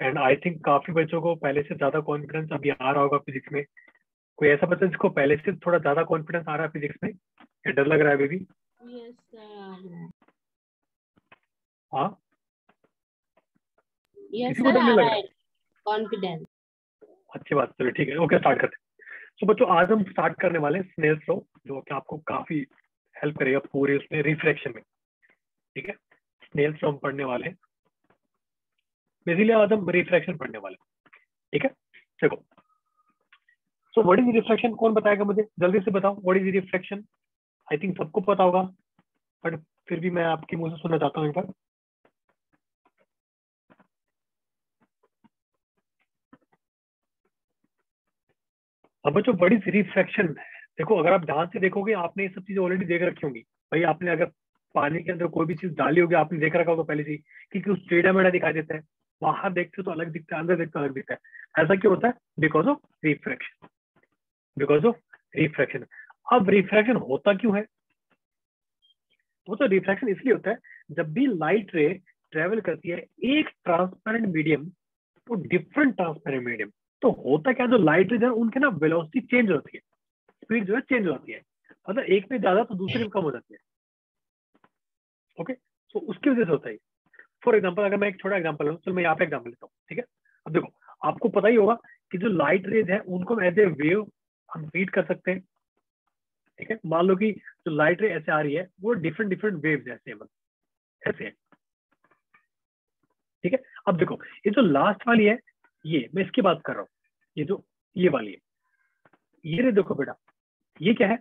And I think काफी बच्चों को पहले से ज्यादा कॉन्फिडेंस अभी आ रहा होगा फिजिक्स में। कोई ऐसा बच्चा जिसको पहले से थोड़ा ज्यादा कॉन्फिडेंस आ रहा है फिजिक्स में, या डर लग रहा है अभी भी? Yes sir. हाँ, यस किसी को सर, डर आ नहीं लग रहा रहा है है? कॉन्फिडेंस। अच्छी बात, चलो ठीक है, ओके स्टार्ट करते हैं। तो बच्चों आज हम स्टार्ट करने वाले हैं स्नेल्स लॉ, जो कि आपको काफी हेल्प करेगा पूरे उसमें रिफ्रैक्शन में। ठीक है, स्नेल्स लॉ हम पढ़ने वाले हैं, बेसिकली आज हम रिफ्रैक्शन पढ़ने वाले हैं। ठीक है, देखो, सो व्हाट इज रिफ्रैक्शन, कौन बताएगा मुझे, जल्दी से बताओ what is refraction. I think सबको पता होगा, बट फिर भी मैं आपके मुंह से सुनना चाहता हूँ एक बार। अब बच्चों व्हाट इज रिफ्रैक्शन, देखो अगर आप ध्यान से देखोगे, आपने ये सब चीजें ऑलरेडी देख रखी होंगी। भाई आपने अगर पानी के अंदर कोई भी चीज डाली होगी, आपने देख रखा होगा पहले से ही, क्योंकि उस टेढ़ा मेढ़ा दिखाई देता है। बाहर देखते हो तो अलग दिखता है, अंदर देखते हो अलग दिखता है। ऐसा क्यों होता है? Because of refraction, because of refraction. अब रिफ्रैक्शन होता क्यों है? वो तो रिफ्रैक्शन इसलिए होता है जब भी लाइट रे ट्रेवल करती है एक transparent medium to different transparent medium, तो होता क्या, जो लाइट रेज है उनके ना वेलोसिटी चेंज होती है, स्पीड जो है चेंज होती है। मतलब एक में ज्यादा तो दूसरे में कम हो जाती है। ओके, तो उसकी वजह से होता है। फॉर एग्जाम्पल अगर मैं एक छोटा एग्जाम्पल लूँ, चलो मैं यहाँ पे एग्जाम्पल लेता हूँ। ठीक है, अब देखो, आपको पता ही होगा कि जो लाइट रेज है उनको हम एज ए वेव हम रीड कर सकते हैं। ठीक है, मान लो कि जो लाइट रे ऐसे आ रही है वो डिफरेंट डिफरेंट वेव्स ऐसे हैं, ऐसे है। ठीक है, अब देखो, ये जो लास्ट वाली है, ये मैं इसकी बात कर रहा हूँ, ये जो ये वाली है, ये रे देखो बेटा, ये क्या है,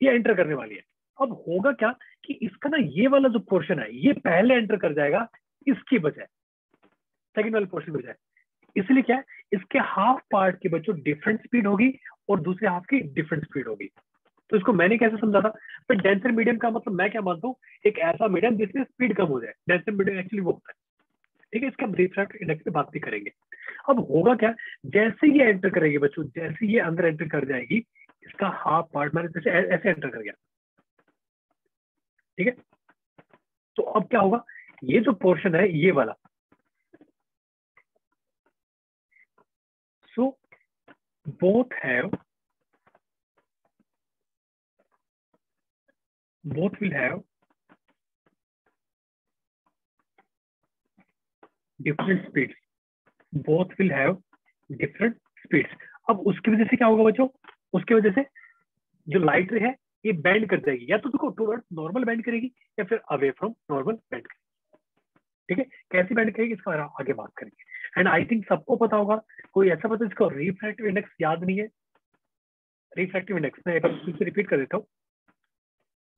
ये एंटर करने वाली है। अब होगा क्या कि इसका ना ये वाला जो पोर्शन है ये पहले एंटर कर जाएगा इसकी बजाय, सेकंड वाले पोर्शन की बजाय। इसलिए क्या है, इसके हाफ पार्ट के बच्चों डिफरेंट स्पीड होगी और दूसरे हाफ की डिफरेंट स्पीड होगी। तो इसको मैंने कैसे समझा था, पर डेंसर मीडियम का मतलब मैं क्या मानता हूँ, एक ऐसा मीडियम जिसमें स्पीड कम हो जाए, डेंसर मीडियम एक्चुअली वो होता है। ठीक है, इसका हम रिफ्रैक्टिव इंडेक्स पे बात भी करेंगे। अब होगा क्या, जैसे ये एंटर करेगी बच्चों, जैसे ये अंदर एंटर कर जाएगी, इसका हाफ पार्ट मैंने जैसे ऐसे एंटर कर गया। ठीक है, तो अब क्या होगा, ये जो पोर्शन है ये वाला, so both will have different speeds, both will have different speeds. अब उसकी वजह से क्या होगा बच्चों, उसकी वजह से जो लाइट रे है ये बैंड कर जाएगी, या तो देखो टूवर्ड नॉर्मल बैंड करेगी, या फिर अवे फ्रॉम नॉर्मल बैंड करेगी। ठीक है, कैसी बैंड करेगी इसका आगे बात करेंगे। एंड आई थिंक सबको पता होगा, कोई ऐसा पता जिसको रिफ्रैक्टिव इंडेक्स याद नहीं है। रिफ्रैक्टिव इंडेक्स मैं एक बार फिर से रिपीट कर देता हूँ।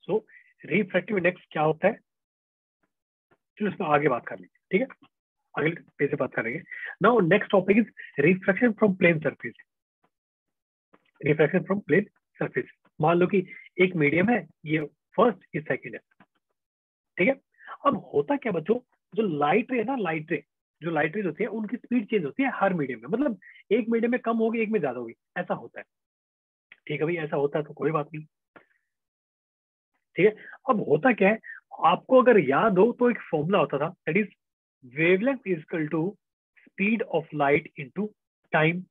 सो रिफ्रैक्टिव इंडेक्स क्या होता है, चलो इसमें आगे बात कर लेंगे। ठीक है, अगले पेज से बात करेंगे। Now next topic is refraction from plane surface. Refraction from plane surface, मान लो कि एक मीडियम है, ये फर्स्ट ये सेकंड है। ठीक है, अब होता क्या बच्चों, जो लाइट रे है ना, लाइट रे, जो लाइट रेज होती है उनकी स्पीड चेंज होती है हर मीडियम में, मतलब एक मीडियम में कम होगी, एक में ज्यादा होगी, ऐसा होता है। ठीक है भाई, ऐसा होता है तो कोई बात नहीं। ठीक है, अब होता क्या है, आपको अगर याद हो तो एक फॉर्मूला होता था, that is wavelength is equal to speed of light into time.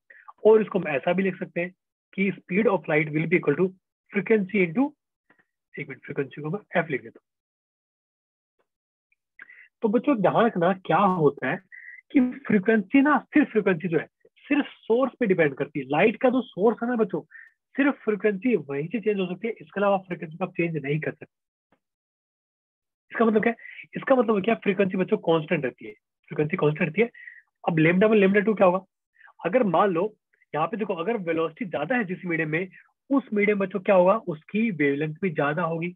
और इसको हम ऐसा भी लिख सकते हैं कि speed of light will be equal to frequency into, एक मिनट, फ्रीक्वेंसी को मैं एफ लिख देता हूँ। तो बच्चों ध्यान रखना क्या होता है कि फ्रीक्वेंसी ना, सिर्फ फ्रीक्वेंसी जो है सिर्फ सोर्स पे डिपेंड करती है। लाइट का जो सोर्स है ना बच्चों, सिर्फ फ्रीक्वेंसी वहीं से चेंज हो सकती है, इसके अलावा फ्रीक्वेंसी को आप चेंज नहीं कर सकते। इसका मतलब क्या है, इसका मतलब क्या, फ्रीक्वेंसी बच्चों कांस्टेंट रहती है, फ्रीक्वेंसी कांस्टेंट रहती है। अब लेमडा वन लेमडा टू क्या होगा, अगर मान लो यहाँ पे देखो, अगर वेलोसिटी ज्यादा है जिस मीडियम में, उस मीडियम बच्चों क्या होगा, उसकी वेवलेंथ भी ज्यादा होगी।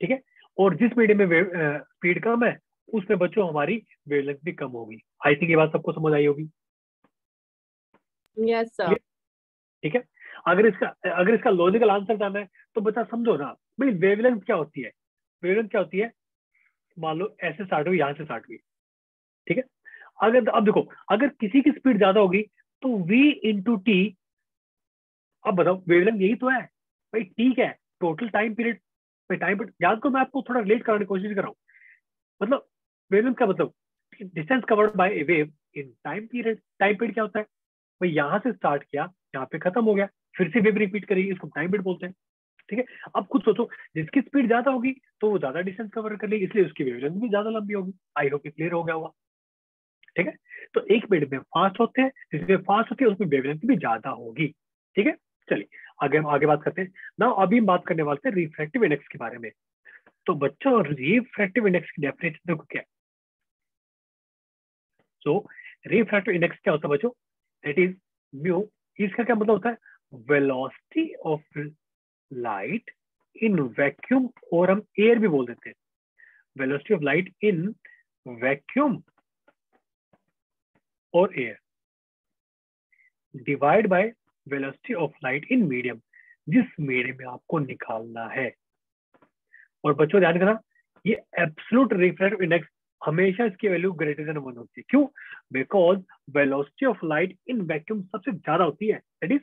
ठीक है, और जिस मीडियम में स्पीड कम है, उसमें बच्चों हमारी वेवलेंथ भी कम होगी। आई थिंक ये बात सबको समझ आई होगी। Yes sir. Clear? ठीक है, अगर इसका लॉजिकल आंसर जानना है तो बच्चा समझो ना, भाई वेवलेंथ क्या होती है। वेवलेंथ क्या होती है, मान लो ऐसे स्टार्ट हुई, यहाँ से स्टार्ट हुई। ठीक है, अगर अब देखो, अगर किसी की स्पीड ज्यादा होगी तो v इंटू टी, अब बताओ वेवलेंथ यही तो है भाई, ठीक है, टोटल टाइम पीरियड। भाई टाइम पीरियड याद करो, मैं आपको थोड़ा रिलेट कराने की कोशिश कर रहा हूँ। मतलब वेवलेंथ का मतलब distance covered by A wave in time period. Time period क्या होता है भाई, यहाँ से स्टार्ट किया, यहाँ पे खत्म हो गया, फिर से वेव रिपीट करेगी, इसको टाइम पीरियड बोलते हैं। ठीक है, अब खुद सोचो, जिसकी स्पीड ज्यादा होगी तो वो ज्यादा डिस्टेंस कवर कर लेगी, इसलिए उसकी वेवलेंथ भी ज्यादा लंबी होगी। आई होप क्लियर हो गया होगा। ठीक है, तो एक मिनट में फास्ट होते हैं, जिसमें फास्ट होती है उसमें वेवलेंथ भी ज्यादा होगी। ठीक है, चलिए आगे आगे बात करते हैं ना। अभी हम बात करने वाले थे रिफ्रैक्टिव इंडेक्स के बारे में। तो बच्चों, रिफ्रैक्टिव इंडेक्स की डेफिनेशन देखो क्या है। सो रिफ्रैक्टिव इंडेक्स क्या होता है बच्चों, दैट इज म्यू। इसका क्या मतलब होता है, velocity of light in vacuum, और हम एयर भी बोल देते हैं, velocity of light in vacuum और air divide by velocity of light in medium, जिस मीडियम में आपको निकालना है। और बच्चों ध्यान करना, ये एब्सोल्यूट रिफ्रैक्टिव इंडेक्स हमेशा इसकी वैल्यू ग्रेटर देन 1 होती है। क्यों? Because velocity of light in vacuum सबसे ज्यादा होती है, दैट इज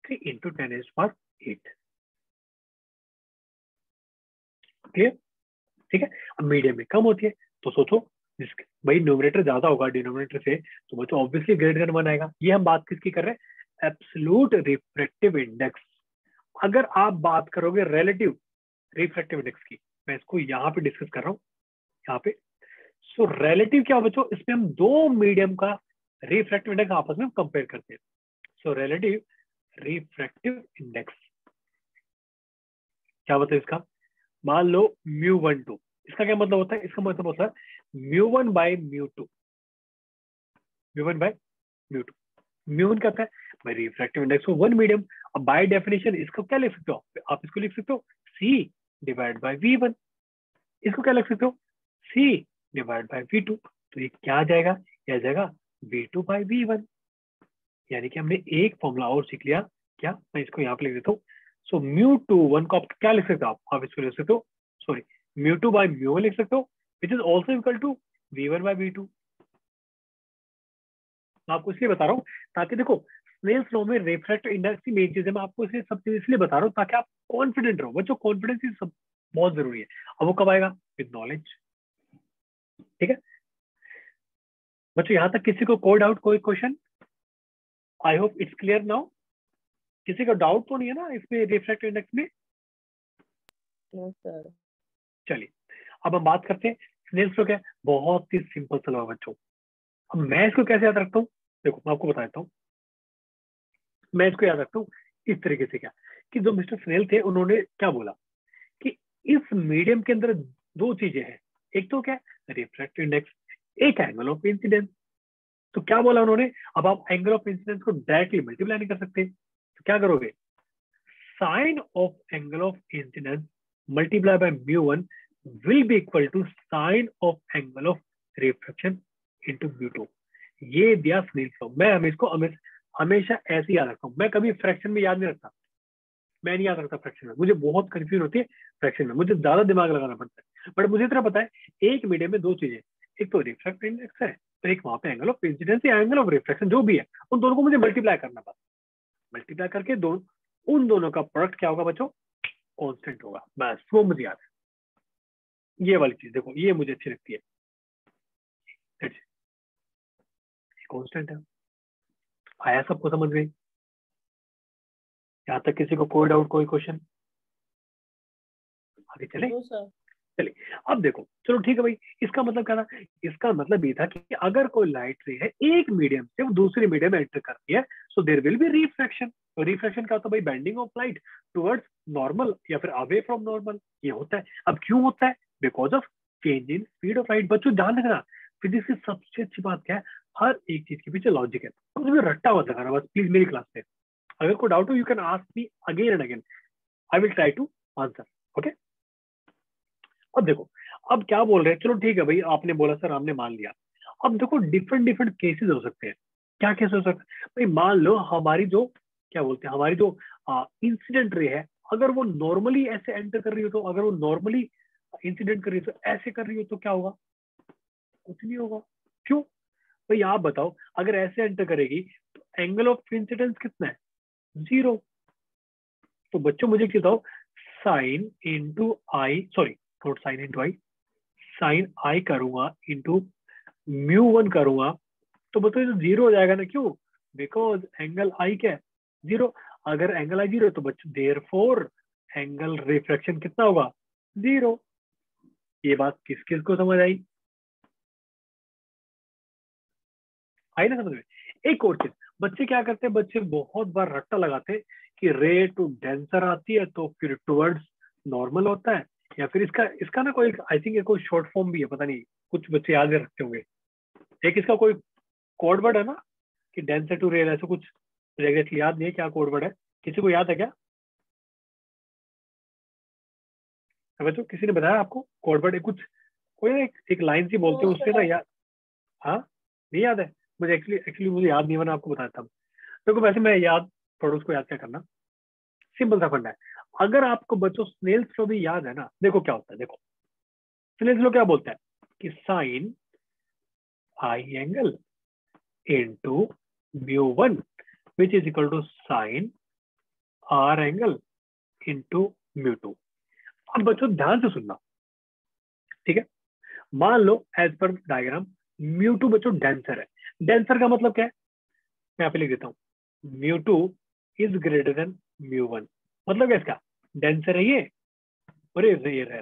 3 × 10⁸ क्लियर? ठीक है, अब मीडियम में कम होती है, तो सोचो भाई न्यूमरेटर ज्यादा होगा डिनोमिनेटर से, तो बच्चों ऑब्वियसली ग्रेटर देन 1 आएगा। ये हम बात किसकी कर रहे हैं, एब्सोल्यूट रिफ्रैक्टिव इंडेक्स। अगर आप बात करोगे रिलेटिव रिफ्रैक्टिव इंडेक्स की, मैं इसको यहाँ पे डिस्कस कर रहा हूँ, यहाँ पे। सो रिलेटिव क्या हो बच्चों, इसमें हम दो मीडियम का रिफ्रैक्टिव इंडेक्स आपस में कंपेयर करते हैं। सो रिलेटिव रिफ्रैक्टिव इंडेक्स क्या होता है इसका, मान लो μ12, इसका क्या मतलब होता है, इसका मतलब होता है μ1/μ2, μ1/μ2। μ1 क्या होता है भाई, refractive index of one medium. अब बाय डेफिनेशन इसको क्या लिख सकते हो आप, इसको लिख सकते हो C/V1। इसको क्या लिख सकते हो, C/V2। तो ये क्या आ जाएगा, ये आ जाएगा V2/V1। यानी कि हमने एक फॉर्मूला और सीख लिया। क्या, मैं इसको यहाँ पे लिख देता हूँ। सो μ21 को आप क्या लिख सकते हो, आप इसको लिख सकते हो, सॉरी μ2/μ1 लिख सकते हो, which is also equal to V1/V2। मैं आपको इसलिए बता रहा हूँ ताकि देखो, स्नेल्स लॉ में रिफ्रैक्टिव इंडेक्स की मेन चीज है, मैं आपको इसलिए सब चीज इसलिए बता रहा हूँ ताकि आप कॉन्फिडेंट रहो। बच्चों कॉन्फिडेंस ही सब बहुत जरूरी है। अब वो कब आएगा, विद नॉलेज। ठीक है बच्चों, यहाँ तक किसी को कोई डाउट, कोई question? I hope it's clear now. किसी का डाउट तो नहीं है ना इसमें रिफ्रैक्टिव इंडेक्स में? No sir. चलिए अब हम बात करते हैं स्नेल्स लॉ। क्या है, बहुत ही सिंपल सा लॉ बच्चों। अब मैं इसको कैसे याद रखता हूँ, देखो मैं आपको बता देता हूँ। मैं इसको याद रखता हूँ इस तरीके से, क्या कि जो मिस्टर स्नेल थे उन्होंने क्या बोला कि इस मीडियम के अंदर दो चीजें हैं, एक तो क्या रिफ्रैक्टिव इंडेक्स, एक एंगल ऑफ इंसिडेंस। तो क्या बोला उन्होंने, अब आप एंगल ऑफ इंसिडेंस को डायरेक्टली मल्टीप्लाई नहीं कर सकते, तो क्या करोगे, sine of angle of incidence multiply by μ1 will be equal to sine of angle of refraction into μ2। ये दिया स्नेल्स लॉ। मैं इसको हमेशा ऐसे याद रखता हूँ। मैं कभी फ्रैक्शन में याद नहीं रखता, मैं नहीं याद रखता फ्रैक्शन में, मुझे बहुत कंफ्यूजन होती है फ्रैक्शन में, मुझे ज्यादा दिमाग लगाना पड़ता है। बट मुझे इतना पता है, एक मीडियम में दो चीजें, एक तो रिफ्रैक्टिव इंडेक्स है, तो एक वहां पे एंगल ऑफ इंसिडेंस या एंगल ऑफ रिफ्रैक्शन जो भी है, उन दोनों को मुझे मल्टीप्लाई करना पड़ता है। मल्टीप्लाई करके उन दोनों का प्रोडक्ट क्या होगा बच्चों, कांस्टेंट होगा। बस वो मुझे याद है। ये वाली चीज देखो, ये मुझे अच्छी लगती है, कांस्टेंट है। आया सबको समझ में? यहाँ तक किसी को कोई डाउट, कोई क्वेश्चन? आगे चले? No sir. चलिए अब देखो, चलो ठीक है भाई, इसका मतलब क्या था, इसका मतलब ये था कि अगर कोई लाइट रे है एक मीडियम से वो दूसरे मीडियम में एंटर करती है, so there will be refraction. तो रिफ्रैक्शन क्या होता है भाई, bending of light towards normal या फिर अवे फ्रॉम नॉर्मल, ये होता है। अब क्यों होता है, because of change in speed of light. बच्चों ध्यान रखना, फिजिक्स की सबसे अच्छी बात क्या है, हर एक चीज के पीछे लॉजिक है। कुछ भी रट्टा मत लगाना बस प्लीज मेरी क्लास में। अगर कोई डाउट हो you can ask me again and again, I will try to answer. Okay, अब देखो, अब क्या बोल रहे हैं, चलो ठीक है भाई, आपने बोला सर, हमने मान लिया। अब देखो डिफरेंट डिफरेंट केसेस हो सकते हैं। क्या केस हो सकते हैं भाई, मान लो हमारी जो क्या बोलते हैं, हमारी जो इंसिडेंट रे है, अगर वो नॉर्मली ऐसे एंटर कर रही हो, तो अगर वो नॉर्मली इंसिडेंट कर रही हो, तो ऐसे कर रही हो, तो क्या होगा, कुछ नहीं होगा। क्यों भाई, आप बताओ, अगर ऐसे एंटर करेगी तो एंगल ऑफ इंसिडेंस कितना है, 0। तो बच्चों मुझे क्या बताओ, sine into I, sorry not sine into I, sine I करूंगा इंटू μ1 करूंगा तो बताइए तो जीरो हो जाएगा ना, क्यों? बिकॉज एंगल आई क्या है? जीरो। अगर एंगल आई जीरो तो बच्चों देयरफॉर एंगल रिफ्रैक्शन कितना होगा? जीरो। ये बात किस किस को समझ आई? आई ना समझ में? एक और चीज, बच्चे क्या करते हैं, बच्चे बहुत बार रट्टा लगाते हैं कि रे टू डेंसर आती है तो फिर टुवर्ड्स नॉर्मल होता है, या फिर इसका इसका ना कोई आई थिंक कोई शॉर्ट फॉर्म भी है, पता नहीं, कुछ बच्चे याद रखते होंगे। एक इसका कोई कोड वर्ड है ना कि डेंसर टू रेयर, ऐसा कुछ एग्जैक्टली याद नहीं है क्या कोड वर्ड है। किसी को याद है क्या? बच्चों किसी ने बताया आपको कोड वर्ड? कुछ कोई ना एक लाइन सी बोलते नो हैं उससे ना सर। याद। हाँ, नहीं याद है? मुझे एक्चुअली एक्चुअली मुझे याद नहीं, मैंने आपको बताया था। देखो वैसे मैं याद, थोड़ा उसको याद क्या करना, सिंपल सा फंडा है। अगर आपको बच्चों स्नेल्स लॉ भी याद है ना, देखो क्या होता है, देखो स्नेल्स लॉ क्या बोलता है कि sine I angle into mu one which is equal to sine R angle into mu two. अब बच्चों ध्यान से सुनना, ठीक है? मान लो as per diagram mu two बच्चों डेंसर है। डेंसर का मतलब क्या है? मैं यहाँ पे लिख देता हूँ, mu two is greater than mu one. मतलब क्या इसका? डेंसर है ये और ये रेयर है,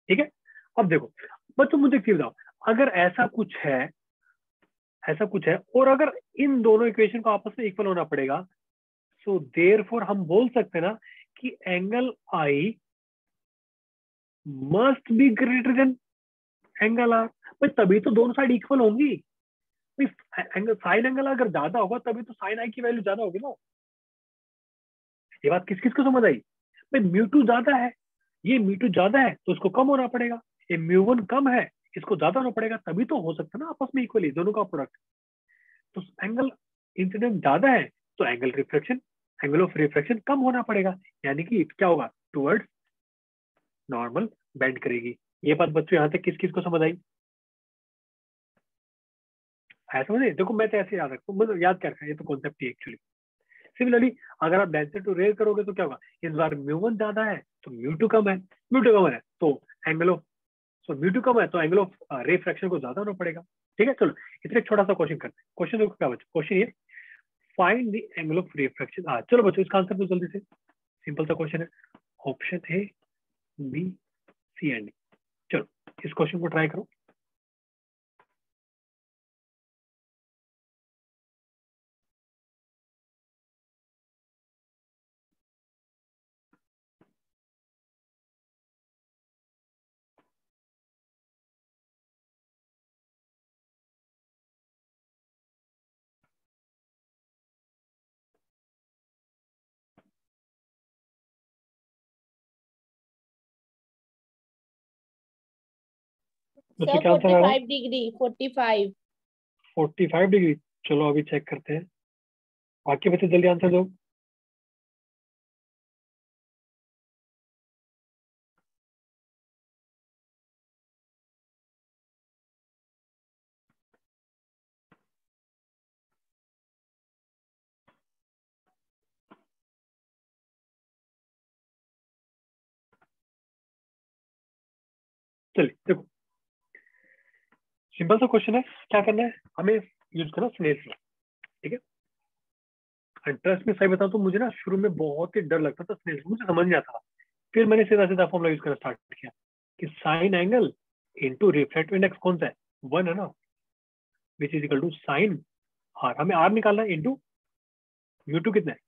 ठीक है? अब देखो बच्चों मुझे एक चीज बताओ, अगर ऐसा कुछ है, ऐसा कुछ है और अगर इन दोनों इक्वेशन को आपस में इक्वल होना पड़ेगा, सो देयरफॉर हम बोल सकते हैं ना कि angle I must be greater than angle R. भाई तभी तो दोनों साइड इक्वल होंगी। एंगल साइन एंगल अगर ज्यादा होगा तभी तो साइन आई की वैल्यू ज्यादा होगी ना। ये बात किस किस को समझ आई? भाई म्यू टू ज्यादा है, ये म्यू टू ज्यादा है तो उसको कम होना पड़ेगा, ये म्यू वन कम है इसको ज्यादा होना पड़ेगा, तभी तो हो सकता है ना आपस में इक्वली दोनों का प्रोडक्ट। तो एंगल इंसिडेंट ज्यादा है तो angle reflection, angle of reflection कम होना पड़ेगा, यानी कि क्या होगा? टुवर्ड्स नॉर्मल बेंड करेगी। ये बात बच्चों यहाँ तक किस किस को समझ आई? ऐसा समझे? देखो मैं तो ऐसे याद रखता हूँ, मतलब याद क्या रखा है, ये तो कॉन्सेप्ट ही एक्चुअली। सिमिलरली अगर आप डेंसिटी टू रेयर करोगे तो क्या होगा? इस बार म्यू वन ज्यादा है तो म्यू टू कम है, म्यू टू कम है तो angle of, so mu two कम है तो एंगल ऑफ रिफ्रैक्शन को ज्यादा होना पड़ेगा। ठीक है, चलो इसलिए एक छोटा सा क्वेश्चन करते हैं। क्वेश्चन देखो क्या बच्चों, क्वेश्चन ये find the angle of refraction. चलो बच्चों इसका आंसर तो जल्दी से, सिंपल सा क्वेश्चन है, option A B C and D. चलो इस क्वेश्चन को ट्राई करो। बच्चों सर क्या आंसर फोर्टी आ रहा है? Five degree 45। 45 डिग्री। चलो अभी चेक करते हैं, बाकी बच्चे जल्दी आंसर दो। चलिए देखो, सिंपल सा क्वेश्चन है, क्या करना है हमें? यूज करना स्नेल्स लॉ, ठीक है? इंटरेस्ट में सही बताऊं तो मुझे ना शुरू में बहुत ही डर लगता था स्नेल्स, मुझे समझ नहीं आता था। फिर मैंने सीधा सीधा फॉर्मूला यूज करना स्टार्ट किया कि sine angle into refractive index कौन सा है? वन है ना, which is equal to sine R. हमें आर निकालना है इंटू म्यू टू कितना है?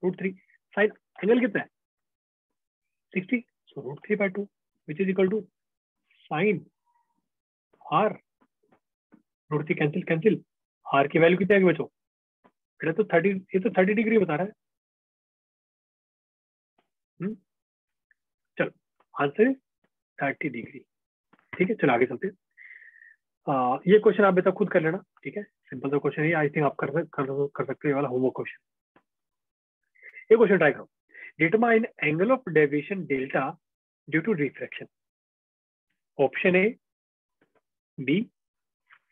√3। साइन एंगल कितना है? 60, so √3/2 which is equal to sine R. √3 cancel cancel, R की वैल्यू कितनी आएगी बच्चों? बेटा तो 30, ये तो 30 डिग्री बता रहा है। हम्म, चलो आंसर 30 डिग्री। ठीक है, चलो आगे चलते हैं। ये क्वेश्चन आप बेटा खुद कर लेना, ठीक है? सिंपल सा क्वेश्चन है, आई थिंक आप कर सकते हो, ये वाला होमवर्क क्वेश्चन। ये क्वेश्चन ट्राई करो, determine angle of deviation delta due to refraction. Option A B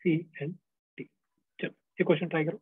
C and D. चलो ये क्वेश्चन ट्राई करो।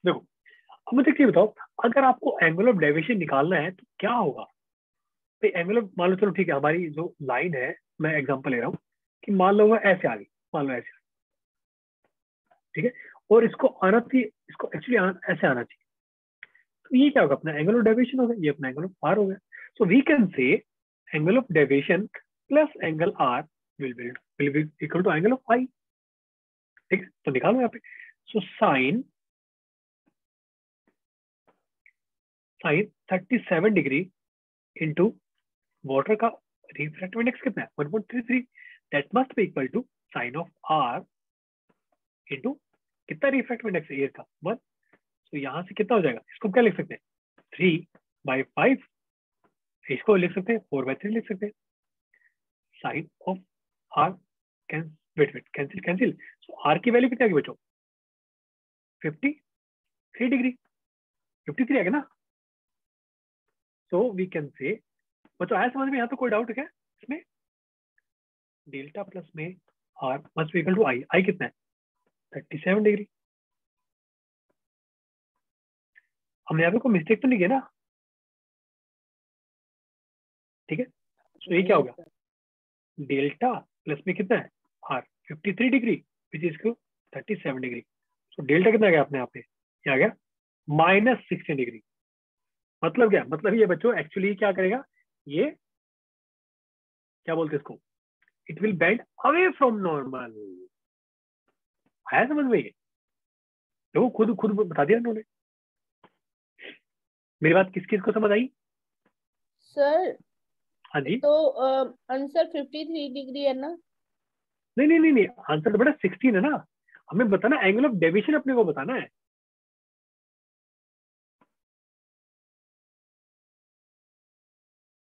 देखो अब मुझे ये बताओ, अगर आपको एंगल ऑफ डेविएशन निकालना है तो क्या होगा भाई? एंगल ऑफ, मान लो चलो ठीक है, हमारी जो लाइन है, मैं एग्जांपल ले रहा हूँ कि मान लो वो ऐसे आ गई, मान लो ऐसे, ठीक है, और इसको आना चाहिए, इसको एक्चुअली ऐसे आना चाहिए, तो ये क्या होगा? अपना एंगल ऑफ डेविएशन हो गया, ये अपना एंगल ऑफ आर हो गया। So we can say angle of deviation plus angle R will be equal to angle of I. ठीक है, तो निकालो यहाँ पे। So sine 37 degree into water का रिफ्रैक्टिव इंडेक्स कितना है? 1.33। That must be equal to sine of R into कितना रिफ्रैक्टिव इंडेक्स है एयर का? 1। तो यहाँ से कितना हो जाएगा? इसको क्या लिख सकते हैं? 3/5। इसको लिख सकते हैं 4/3 लिख सकते हैं। Sine of R wait wait cancel cancel. So R की वैल्यू कितनी आ गई बच्चों? 53 डिग्री। 53 आ गया ना? सो वी कैन से, बच्चों आया समझ में? यहाँ तो कोई डाउट है क्या इसमें? डेल्टा प्लस में R must be equal to I. I कितना है? 37 डिग्री। हमने यहाँ पे कोई मिस्टेक तो नहीं किया ना? ठीक है, तो ये क्या हो यस गया? सर। डेल्टा प्लस में कितना है? R 53 degree which is to 37 degree. तो डेल्टा कितना आ गया अपने आप पे? क्या आ गया? -16 डिग्री। मतलब क्या? मतलब ये बच्चों एक्चुअली क्या करेगा? ये क्या बोलते हैं इसको? It will bend away from normal. आया समझ में? ये देखो खुद खुद बता दिया उन्होंने। मेरी बात किस किस को समझ आई? सर हाँ जी। तो आंसर 53 डिग्री है ना? नहीं नहीं नहीं नहीं, आंसर तो बेटा 16 है ना। हमें बताना एंगल ऑफ डेविएशन, अपने को बताना है।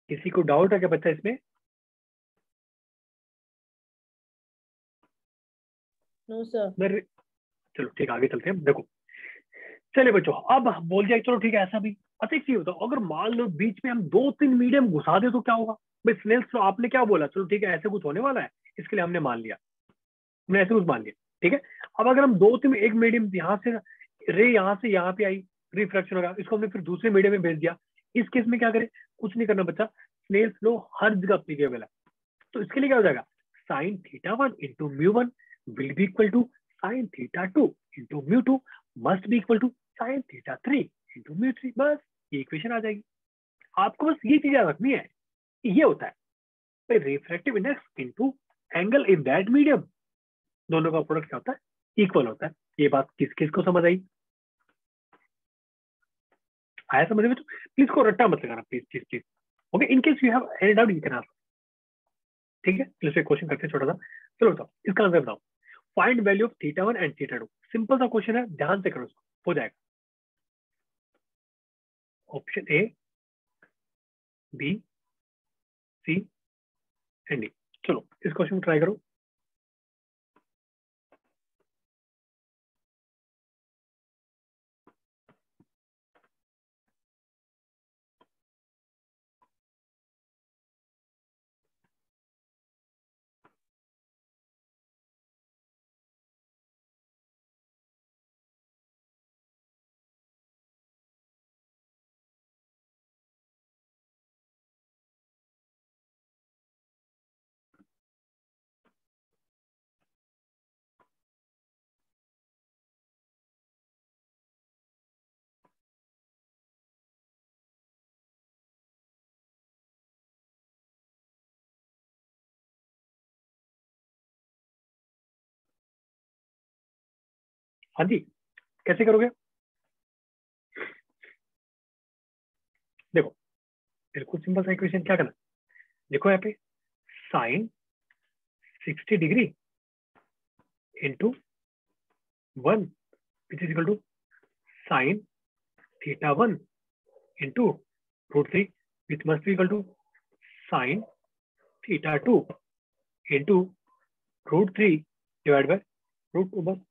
किसी को डाउट है क्या बच्चा इसमें? No sir. मैं चलो ठीक है, आगे चलते हैं। देखो चलिए बच्चों, अब बोल दिया चलो ठीक है ऐसा भी। अच्छा एक चीज बताओ, अगर मान लो बीच में हम 2-3 मीडियम घुसा दे तो क्या होगा? भाई स्नेल्स लॉ आपने क्या बोला? चलो ठीक है ऐसे कुछ होने वाला है, इसके लिए हमने मान लिया, हमने ऐसे कुछ मान लिया। ठीक है, अब अगर हम 2-3 एक मीडियम यहाँ से, रे यहाँ से यहाँ पे आई, रिफ्रैक्शन होगा, इसको हमने फिर दूसरे मीडियम में भेज दिया। इस केस में क्या करें? कुछ नहीं करना बच्चा, स्नेल्स लॉ हर जगह अप्लीकेबल है। तो इसके लिए क्या हो जाएगा? Sine theta 1 into mu 1 will be equal to sine theta 2 into mu 2 must be equal to sine theta 3 into mu 3। बस ये इक्वेशन आ जाएगी। आपको बस ये चीज याद रखनी है। ये होता है refractive index into angle in that medium, दोनों का प्रोडक्ट क्या होता है? इक्वल होता है। ये बात किस किस को समझ आई? आया समझ में? तो प्लीज को रट्टा मत लगाना प्लीज, चीज चीज। Okay, in case you have any doubt you can ask. ठीक है, चलो एक क्वेश्चन करते हैं छोटा सा। चलो बताओ इसका आंसर बताओ। Find value of theta 1 and theta 2। Simple सा क्वेश्चन है, ध्यान से करो, इसको हो जाएगा। Option A, B, C and D. चलो इस क्वेश्चन को ट्राई करो। हाँ जी, कैसे करोगे? देखो बिल्कुल सिंपल सा इक्वेशन, क्या करना? देखो यहाँ पे sine 60 degree into 1 which is equal to sine theta 1 into √3 which must be equal to sine theta 2 into √3 divide by √2। बस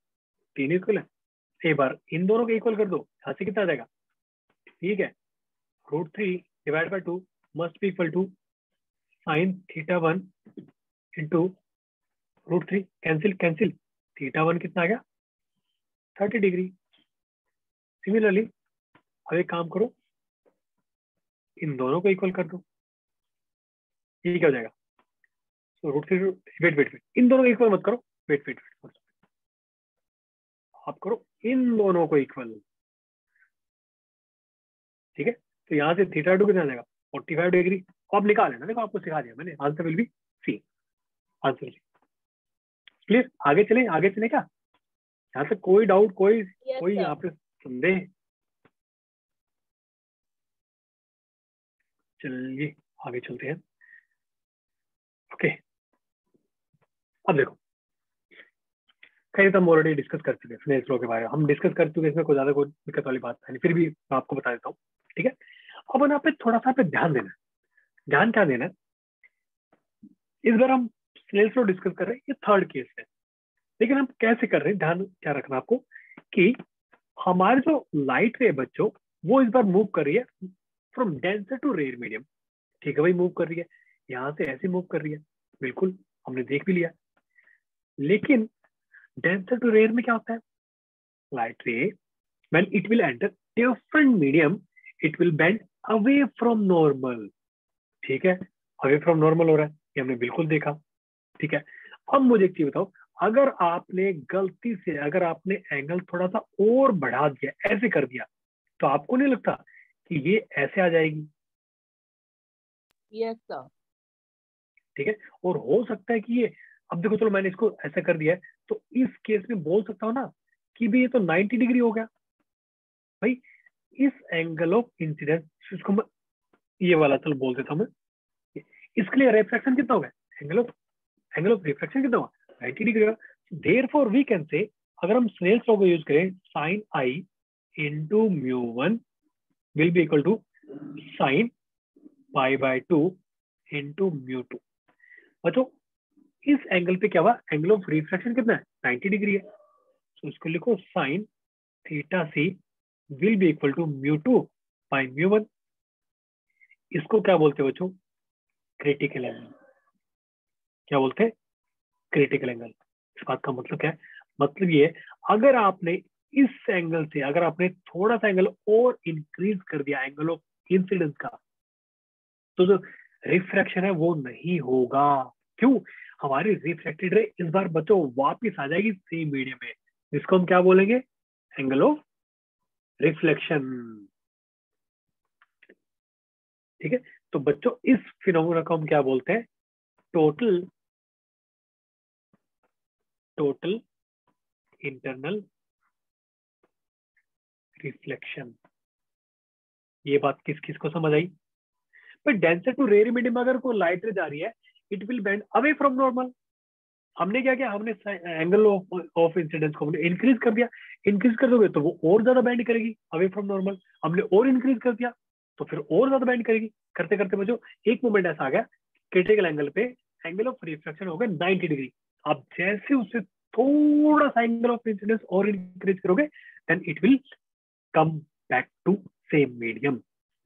तीन इक्वल है। एक बार इन दोनों को इक्वल कर दो, यहाँ से कितना आ जाएगा? ठीक है, √3 divide by 2 must be equal to sine theta 1 into √3। Cancel cancel, theta 1 कितना आ गया? 30 डिग्री। सिमिलरली अब एक काम करो, इन दोनों को इक्वल कर दो, ये क्या हो जाएगा? तो √3, वेट वेट वेट, इन दोनों को इक्वल मत करो, वेट वेट वेट, आप करो इन दोनों को इक्वल, ठीक है? तो यहाँ से θ2 कितना आ जाएगा? 45 डिग्री। अब निकाल लेना, देखो आपको सिखा दिया मैंने, answer will be C, answer C. Clear? आगे चले क्या? यहाँ से कोई डाउट, कोई Yes, कोई sir. यहाँ पे संदेह? चलिए आगे चलते हैं। ओके, अब देखो, खैर तो हम ऑलरेडी डिस्कस कर चुके हैं स्नेल्स लॉ के बारे में, हम डिस्कस कर चुके हैं, इसमें कोई ज्यादा कोई दिक्कत वाली बात है नहीं, फिर भी मैं आपको बता देता हूँ, ठीक है? अब यहाँ पे थोड़ा सा पे ध्यान देना है। ध्यान क्या देना है? इस बार हम स्नेल्स लॉ डिस्कस कर रहे हैं, ये थर्ड केस है, लेकिन हम कैसे कर रहे हैं, ध्यान क्या रखना आपको कि हमारे जो लाइट रे बच्चों, वो इस बार मूव कर रही है from denser to rare medium, ठीक है भाई, मूव कर रही है, यहाँ से ऐसे मूव कर रही है, बिल्कुल हमने देख भी लिया। लेकिन डेंसर टू रेयर में क्या होता है? लाइट रे when it will enter different medium, it will bend away from normal, ठीक है? अवे फ्रॉम नॉर्मल हो रहा है, ये हमने बिल्कुल देखा, ठीक है? अब मुझे एक चीज बताओ, अगर आपने गलती से, अगर आपने एंगल थोड़ा सा और बढ़ा दिया, ऐसे कर दिया, तो आपको नहीं लगता कि ये ऐसे आ जाएगी? Yes, sir. ठीक है? और हो सकता है कि ये, अब देखो चलो मैंने इसको ऐसा कर दिया है, तो इस केस में बोल सकता हूँ ना कि भी ये तो 90 डिग्री हो गया भाई। इस एंगल ऑफ इंसिडेंस, इसको मैं ये वाला चलो बोल देता हूँ मैं, इसके लिए रिफ्रैक्शन कितना होगा? एंगल ऑफ रिफ्रैक्शन कितना होगा? 90 डिग्री होगा। देयरफॉर वी कैन से, अगर हम स्नेल्स लॉ को यूज करें, sin i into μ1 will be equal to sin π/2 into μ2। बच्चों इस एंगल पे क्या हुआ? एंगल ऑफ रिफ्रैक्शन कितना है? 90 डिग्री है, तो इसको लिखो sin θc will be equal to μ2 by μ1। इसको क्या बोलते हैं बच्चों? Critical angle. क्या बोलते हैं? Critical angle. इस बात का मतलब क्या है? मतलब ये, अगर आपने इस एंगल से, अगर आपने थोड़ा सा एंगल और इंक्रीज कर दिया एंगल ऑफ इंसिडेंस का, तो जो रिफ्रैक्शन है वो नहीं होगा। क्यों? हमारी रिफ्लेक्टेड रे इस बार बच्चों वापस आ जाएगी सेम मीडियम में, जिसको हम क्या बोलेंगे? एंगल ऑफ रिफ्लेक्शन, ठीक है? तो बच्चों इस फिनोमेना को हम क्या बोलते हैं? Total internal reflection. ये बात किस किस को समझ आई? पर डेंसर टू रेयर मीडियम अगर कोई लाइट रे जा रही है, it will bend away from normal. हमने क्या किया? हमने एंगल ऑफ इंसिडेंस को हमने इंक्रीज कर दिया। इंक्रीज कर दोगे तो वो और ज्यादा बेंड करेगी अवे फ्रॉम नॉर्मल। हमने और इंक्रीज कर दिया तो फिर और ज्यादा बेंड करेगी। करते करते मुझे एक मोमेंट ऐसा आ गया, क्रिटिकल एंगल पे एंगल ऑफ रिफ्रैक्शन हो गया 90 डिग्री। आप जैसे उससे थोड़ा सा एंगल ऑफ इंसिडेंस और इंक्रीज करोगे, then it will come back to same medium,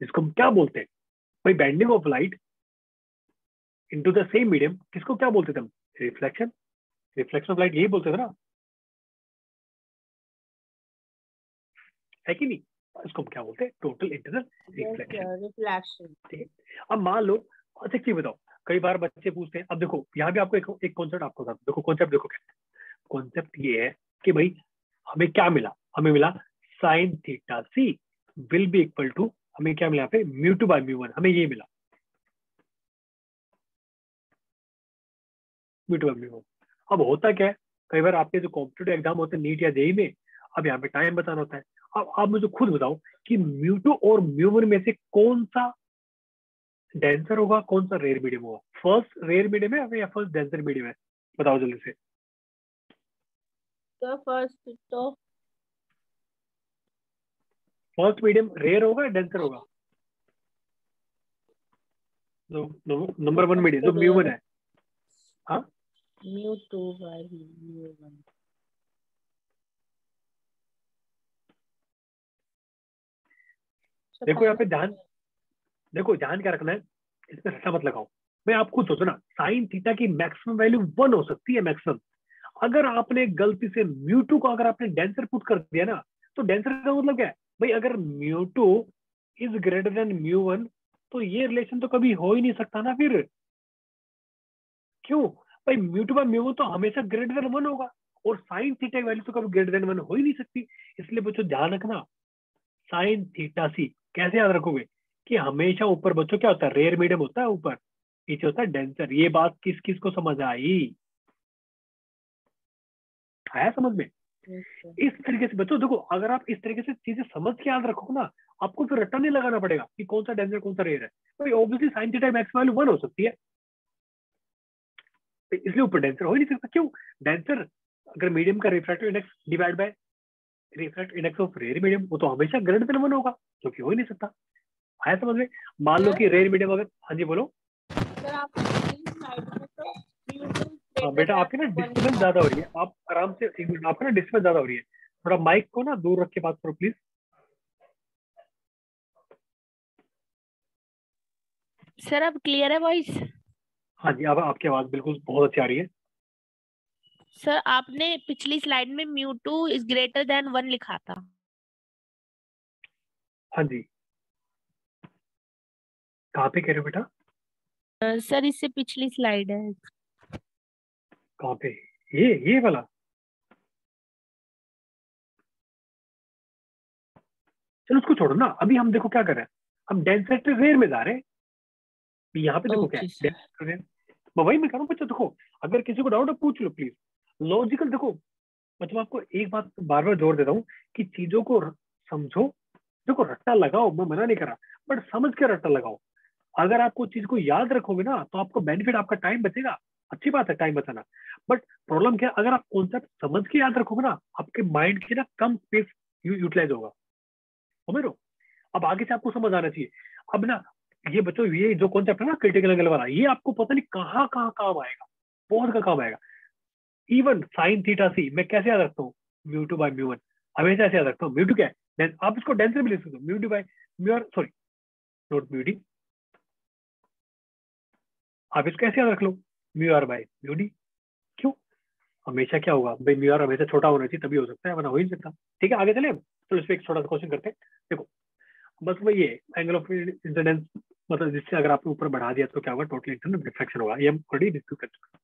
जिसको हम क्या बोलते हैं भाई? Bending of light into the same medium. किसको क्या बोलते थे हम? रिफ्लेक्शन। रिफ्लेक्शन ऑफ लाइट यही बोलते थे ना, है कि नहीं? इसको हम क्या बोलते हैं? Total internal reflection. Reflection. ठीक है? अब मान लो, अच्छा एक चीज बताओ, कई बार बच्चे पूछते हैं, अब देखो यहाँ भी आपको एक कॉन्सेप्ट आपको बता, देखो कॉन्सेप्ट देखो क्या है। कॉन्सेप्ट ये है कि भाई हमें क्या मिला? हमें मिला sin θc will be equal to, हमें क्या मिला यहाँ पे? μ2 by μ1, हमें ये मिला μ2 by μ1। अब होता क्या है, कई बार आपके जो कॉम्पिटेटिव एग्जाम होते हैं नीट या जेई में, अब यहाँ पे टाइम बताना होता है। अब आप मुझे खुद बताओ कि μ2 और μ1 में से कौन सा डेंसर होगा, कौन सा रेयर मीडियम होगा? फर्स्ट रेयर मीडियम है या फर्स्ट डेंसर मीडियम है? बताओ जल्दी से। So first, तो फर्स्ट मीडियम रेयर होगा या डेंसर होगा? नंबर वन मीडियम जो μ1 है, हाँ μ2 by μ1. देखो यहाँ पे ध्यान, देखो ध्यान क्या रखना है, इसमें रट्टा मत लगाओ। मैं आप खुद सोचो ना, साइन थीटा की मैक्सिमम वैल्यू 1 हो सकती है मैक्सिमम। अगर आपने गलती से μ2 को अगर आपने डेंसर पुट कर दिया ना, तो डेंसर का मतलब क्या है? भाई अगर mu 2 is greater than mu 1, तो ये रिलेशन तो कभी हो ही नहीं सकता ना फिर। क्यों? भाई म्यू 2 बाय म्यू 1 तो हमेशा ग्रेटर देन 1 होगा, और साइन थीटा की वैल्यू तो कभी ग्रेटर देन 1 हो ही नहीं सकती। इसलिए बच्चों ध्यान रखना, साइन थीटा सी कैसे याद रखोगे, कि हमेशा ऊपर बच्चों क्या होता है, रेयर मीडियम होता है ऊपर, नीचे होता है डेंसर। ये बात किस किस को समझ आई? आया समझ में? Yes, sir. इस तरीके से बच्चों देखो, अगर आप इस तरीके से चीजें समझ के याद रखो ना, आपको फिर रट्टा नहीं लगाना पड़ेगा कि कौन सा डेंसर कौन सा रेयर है। भाई obviously sine theta max value 1 हो सकती है, तो इसलिए ऊपर डेंसर हो ही नहीं सकता। क्यों? डेंसर अगर मीडियम का refractive index divide by refractive index of rare medium, वो तो हमेशा ग्रेटर देन 1 होगा, जो कि हो ही नहीं सकता। आया समझ में? मान लो कि रेयर मीडियम अगर, हाँ जी बोलो। सर आप पिछली स्लाइड में तो म्यू 2 हाँ ग्रेटर बेटा, आपकी ना देन 1 डिस्टर्बेंस लिखा ज्यादा हो था। रही है, आप आराम से, एक मिनट, आपका ना डिस्टर्बेंस ज्यादा हो रही है, थोड़ा माइक को ना दूर रख के बात करो प्लीज। सर अब क्लियर है वॉइस? हाँ जी, अब आपकी आवाज बिल्कुल बहुत अच्छी आ रही है। सर आपने पिछली स्लाइड में म्यू 2 इज ग्रेटर देन 1 लिखा था। हाँ जी, कहाँ पे कह रहे हो बेटा? सर इससे पिछली स्लाइड है। कहाँ पे? ये वाला? चलो उसको छोड़ो ना, अभी हम देखो क्या कर रहे हैं, हम डेंसिटी रेयर में जा रहे हैं। यहाँ पे देखो क्या है, ओके सर। Density rare. मैं वही मैं कह रहा हूँ बच्चों, देखो अगर किसी को डाउट है पूछ लो प्लीज। लॉजिकल देखो, मतलब आपको एक बात बार बार जोर देता हूँ कि चीजों को समझो। देखो रट्टा लगाओ, मैं मना नहीं कर रहा, बट समझ के रट्टा लगाओ। अगर आप कोई चीज को याद रखोगे ना, तो आपको बेनिफिट, आपका टाइम बचेगा। अच्छी बात है टाइम बचाना, बट प्रॉब्लम क्या है, अगर आप कॉन्सेप्ट समझ के याद रखोगे ना, आपके माइंड की ना कम स्पेस यूटिलाइज होगा। समझ रहे हो? अब आगे से आपको समझ आना चाहिए। अब ना, ये बच्चों, ये जो कॉन्सेप्ट है ना क्रिटिकल एंगल वाला, ये आपको पता नहीं कहाँ कहाँ काम आएगा, बहुत का काम आएगा। इवन साइन थीटा सी मैं कैसे याद रखता हूँ, म्यू 2 बाय म्यू 1, हमेशा ऐसे याद रखता हूँ। म्यू 2 क्या है, आप इसको डेंसर भी लिख सकते हो, mu 2 by mu, sorry note mu D, आप इसको ऐसे याद रख लो, म्यू 2 बाय म्यू डी। क्यों? हमेशा क्या होगा भाई, म्यू हमेशा छोटा होना चाहिए, तभी हो सकता है, वरना हो ही नहीं सकता। ठीक है, आगे चले अब। तो इस पर एक छोटा सा क्वेश्चन करते हैं। देखो, बस वही है, एंगल ऑफ इंसिडेंस, मतलब जिससे अगर आपने ऊपर बढ़ा दिया तो क्या होगा, टोटल इंटरनल रिफ्लेक्शन होगा। ये हम ऑलरेडी डिस्कस कर चुके हैं।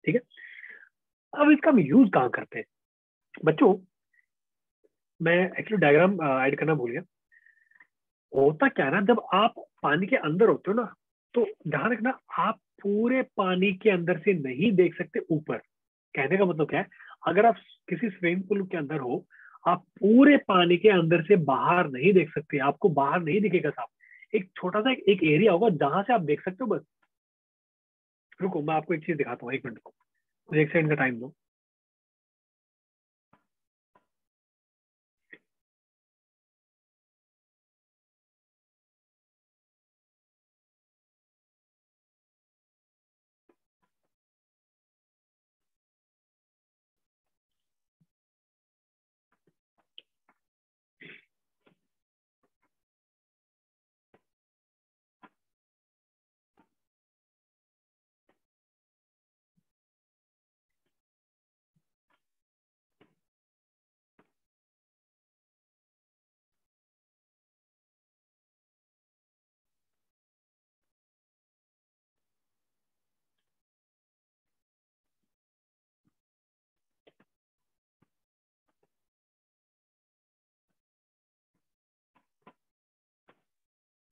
ठीक है, अब इसका हम यूज कहाँ करते हैं बच्चों? मैं एक्चुअली डायग्राम ऐड करना भूल गया। होता क्या है ना, जब आप पानी के अंदर होते हो ना, तो ध्यान रखना, आप पूरे पानी के अंदर से नहीं देख सकते ऊपर। कहने का मतलब क्या है, अगर आप किसी स्विमिंग पूल के अंदर हो, आप पूरे पानी के अंदर से बाहर नहीं देख सकते, आपको बाहर नहीं दिखेगा साफ। एक छोटा सा एक एरिया होगा जहां से आप देख सकते हो बस। रुको, मैं आपको एक चीज दिखाता हूँ, एक मिनट को, मुझे एक सेकंड का टाइम दो।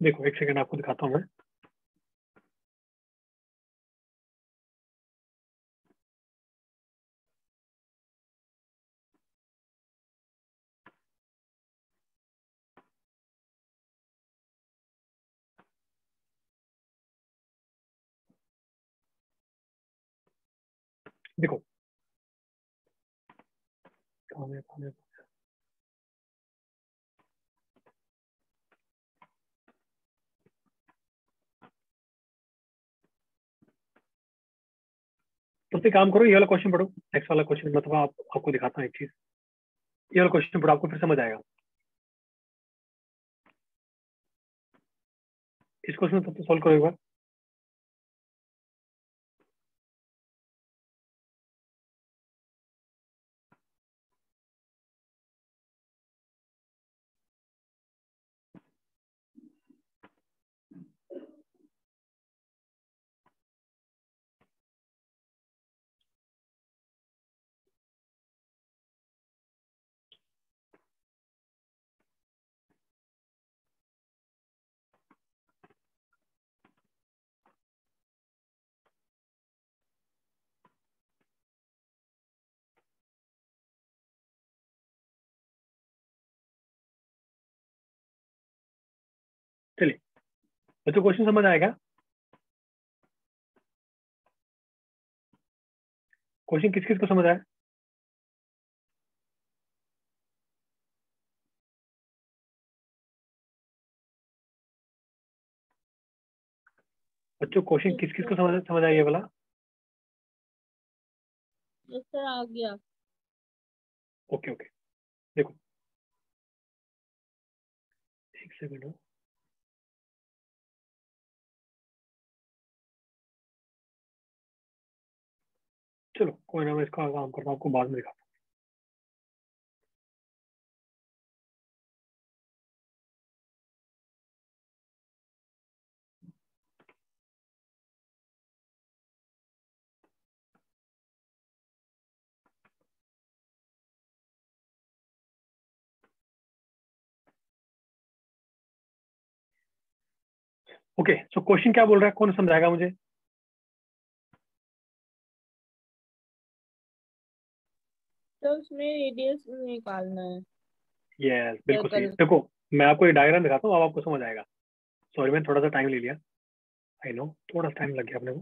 देखो एक सेकंड आपको दिखाता हूँ मैं। देखो, कहाँ है? तो फिर काम करो, ये वाला क्वेश्चन पढ़ो, नेक्स्ट वाला क्वेश्चन, मतलब आपको दिखाता हूँ एक चीज। ये वाला क्वेश्चन पढ़ो, आपको फिर समझ आएगा। इस क्वेश्चन को तो सॉल्व करो एक बार। चलिए बच्चों क्वेश्चन समझ आएगा? क्वेश्चन किस किस को समझ आया? बच्चों क्वेश्चन किस किस को समझ आया ये वाला? सर आ गया। ओके ओके, देखो एक सेकंड। चलो कोई ना, मैं इसका काम करता हूँ, आपको बाद में दिखाता हूँ। ओके सो क्वेश्चन क्या बोल रहा है, कौन समझाएगा मुझे? तो उसमें रेडियस निकालना है यस बिल्कुल सही। सर्कल। देखो मैं आपको एक डायग्राम दिखाता हूँ, अब आपको समझ आएगा। सॉरी मैंने थोड़ा सा टाइम ले लिया, आई नो थोड़ा सा टाइम लग गया अपने को।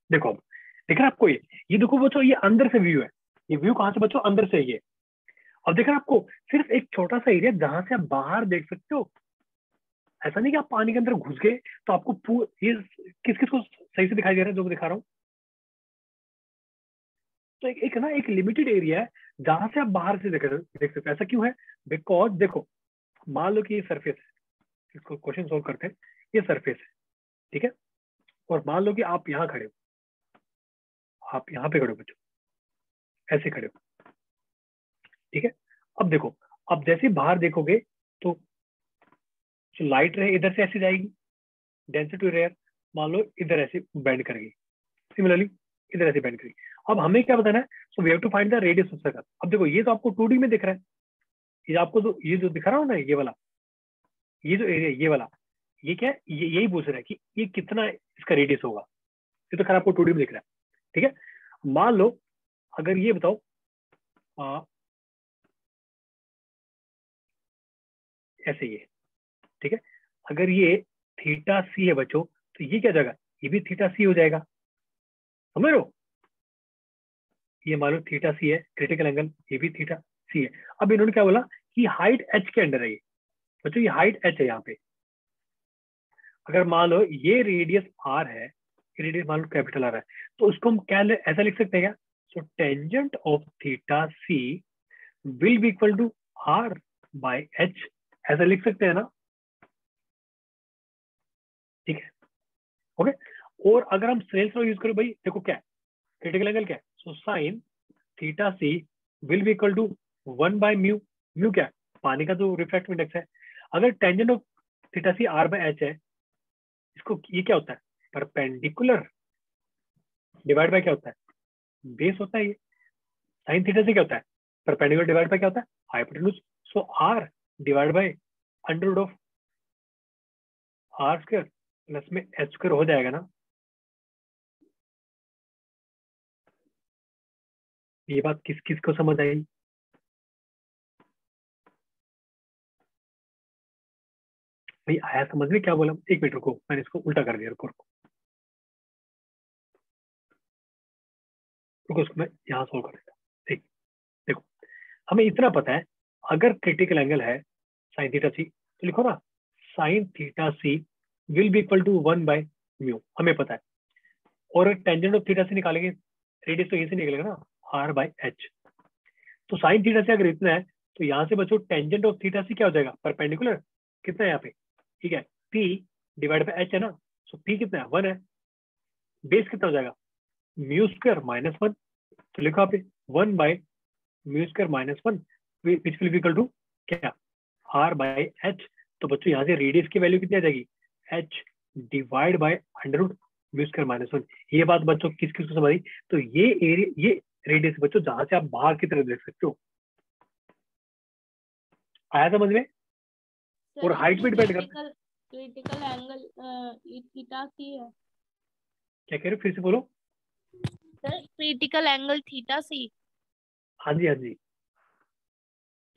देखो अब दिख रहा है आपको ये देखो बच्चों, ये अंदर से व्यू है। ये व्यू कहाँ से बच्चों? अंदर से है ये। अब देख रहे हैं आपको सिर्फ एक छोटा सा एरिया जहां से आप बाहर देख सकते हो। ऐसा नहीं कि आप पानी के अंदर घुस गए तो आपको ये किस किस को सही से दिखाई दे रहा है जो मैं दिखा रहा हूँ? तो एक ना एक लिमिटेड एरिया है जहां से आप बाहर से देख सकते हो। ऐसा क्यों है? बिकॉज देखो मान लो कि ये सरफेस है, इसको क्वेश्चन सोल्व करते हैं। ये सरफेस है, ठीक है, और मान लो कि आप यहाँ खड़े हो, आप यहाँ पे खड़े हो बच्चों, ऐसे खड़े हो, ठीक है। अब देखो, अब जैसे ही बाहर देखोगे तो जो लाइट रहे इधर से ऐसे जाएगी, डेंसिटी रेयर मान लो इधर ऐसे बेंड करेगी, सिमिलरली इधर ऐसे बेंड करेगी। अब हमें क्या बताना है? So we have to find the radius of circle. अब देखो ये तो आपको 2D में दिख रहा है, ये आपको तो ये जो दिख रहा हो ना, ये वाला, ये जो एरिया ये वाला, ये क्या है? ये यही पूछ रहा है कि ये कितना इसका रेडियस होगा। ये तो खैर आपको 2D में दिख रहा है, ठीक है। मान लो अगर ये बताओ ऐसे ये, ठीक है, अगर ये थीटा सी है बच्चों, तो ये क्या जाएगा? ये भी थीटा सी हो जाएगा, समझ रहे हो? ये मान लो थीटा सी है क्रिटिकल एंगल, ये भी थीटा सी है। अब इन्होंने क्या बोला कि हाइट एच के अंडर है ये बच्चों, ये हाइट एच है यहाँ पे। अगर मान लो ये रेडियस आर है, ये रेडियस मान लो कैपिटल आर है, तो उसको हम क्या ऐसा लिख सकते हैं क्या? So tangent of theta C will be equal to R by H, ऐसा लिख सकते हैं ना? ठीक है, ओके। और अगर हम स्नेल्स लॉ यूज करें भाई, देखो क्या है क्रिटिकल एंगल क्या है? So sine theta C will be equal to 1 by mu. Mu क्या है? पानी का जो रिफ्रैक्टिव इंडेक्स है। अगर tangent of theta C R by H है, इसको ये क्या होता है? परपेंडिकुलर डिवाइड बाय क्या होता है? बेस होता है ये। साइन थीटा से क्या होता है? परपेंडिकुलर डिवाइड बाय क्या होता है? Hypotenuse. So R divide by under root of R square plus में एच स्क्वायर हो जाएगा ना? ये बात किस किस को समझ आई? भाई आया समझ में क्या बोला? एक मिनट रुको, मैंने इसको उल्टा कर दिया, रुको रुको रुको, उसको मैं यहाँ सोल्व कर देता हूँ। ठीक, देखो हमें इतना पता है, अगर क्रिटिकल एंगल है साइन थीटा सी, तो लिखो ना sine theta C will be equal to 1 by mu, हमें पता है। और टेंजेंट ऑफ थीटा से निकालेंगे, रेडियस तो ये से निकलेगा ना, आर बाय एच। तो साइन थीटा से अगर इतना है, तो यहाँ से बच्चों टेंजेंट ऑफ थीटा से क्या हो जाएगा? परपेंडिकुलर। कितना है यहाँ पे? ठीक है, पी डिवाइड बाय एच है ना, सो पी कितना है? 1 है। बेस कितना हो जाएगा? Mu square minus 1। तो लिखो यहाँ पे 1 by mu square minus 1 which will be equal to क्या? R by H. तो बच्चों यहाँ से रेडियस की वैल्यू कितनी आ जाएगी? H divide by under root mu square minus 1। ये बात बच्चों किस किस को समझ आई? तो ये एरिया, ये रेडियस बच्चों जहां से आप बाहर की तरफ देख सकते हो। आया समझ में? और सर हाइट भी इसमें डिपेंड करता है। क्रिटिकल क्रिटिकल एंगल थीटा सी है। क्या कह रहे हो? फिर से बोलो। सर क्रिटिकल एंगल थीटा सी। हाँ जी हाँ जी।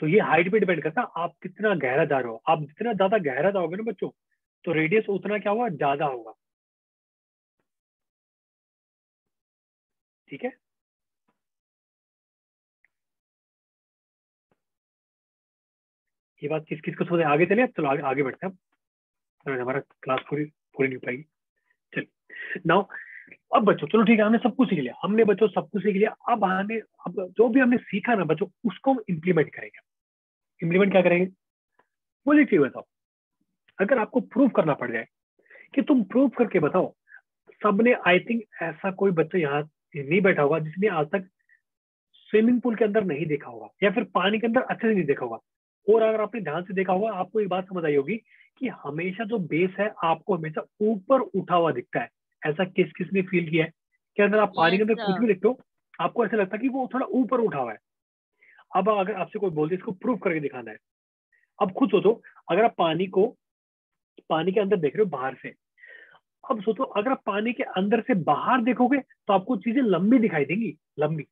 तो ये हाइट पे डिपेंड करता है, आप कितना गहरा जा रहे हो। आप जितना ज्यादा गहरा जाओगे ना बच्चों, तो रेडियस उतना क्या होगा, ज्यादा होगा। ठीक है, ये बात किस किस को समझ आगे चले। अब चलो आगे आगे बढ़ते हैं। अब हमारा क्लास पूरी पूरी नहीं हो पाएगी। चलो नाउ, अब बच्चों चलो ठीक है, हमने सब कुछ सीख लिया, हमने बच्चों सब कुछ सीख लिया। अब जो भी हमने सीखा ना बच्चों, उसको हम इम्प्लीमेंट करेंगे। इम्प्लीमेंट क्या करेंगे, मुझे एक चीज बताओ, अगर आपको प्रूव करना पड़ जाए कि तुम प्रूव करके बताओ, सबने आई थिंक ऐसा कोई बच्चा यहाँ नहीं बैठा होगा जिसने आज तक स्विमिंग पूल के अंदर नहीं देखा होगा, या फिर पानी के अंदर अच्छे से नहीं देखा होगा। और अगर आपने ध्यान से देखा होगा, आपको एक बात समझ आई होगी कि हमेशा जो बेस है आपको हमेशा ऊपर उठा हुआ दिखता है। ऐसा किस किस ने फील किया है कि अगर आप पानी के यस अंदर कुछ सर। भी देखते हो, आपको ऐसा लगता है कि वो थोड़ा ऊपर उठा हुआ है। अब अगर आपसे कोई बोलते इसको प्रूव करके दिखाना है, अब खुद सोचो, अगर आप पानी के अंदर देख रहे हो बाहर से, अब सोचो अगर आप पानी के अंदर से बाहर देखोगे तो आपको चीजें लंबी दिखाई देंगी, लंबी।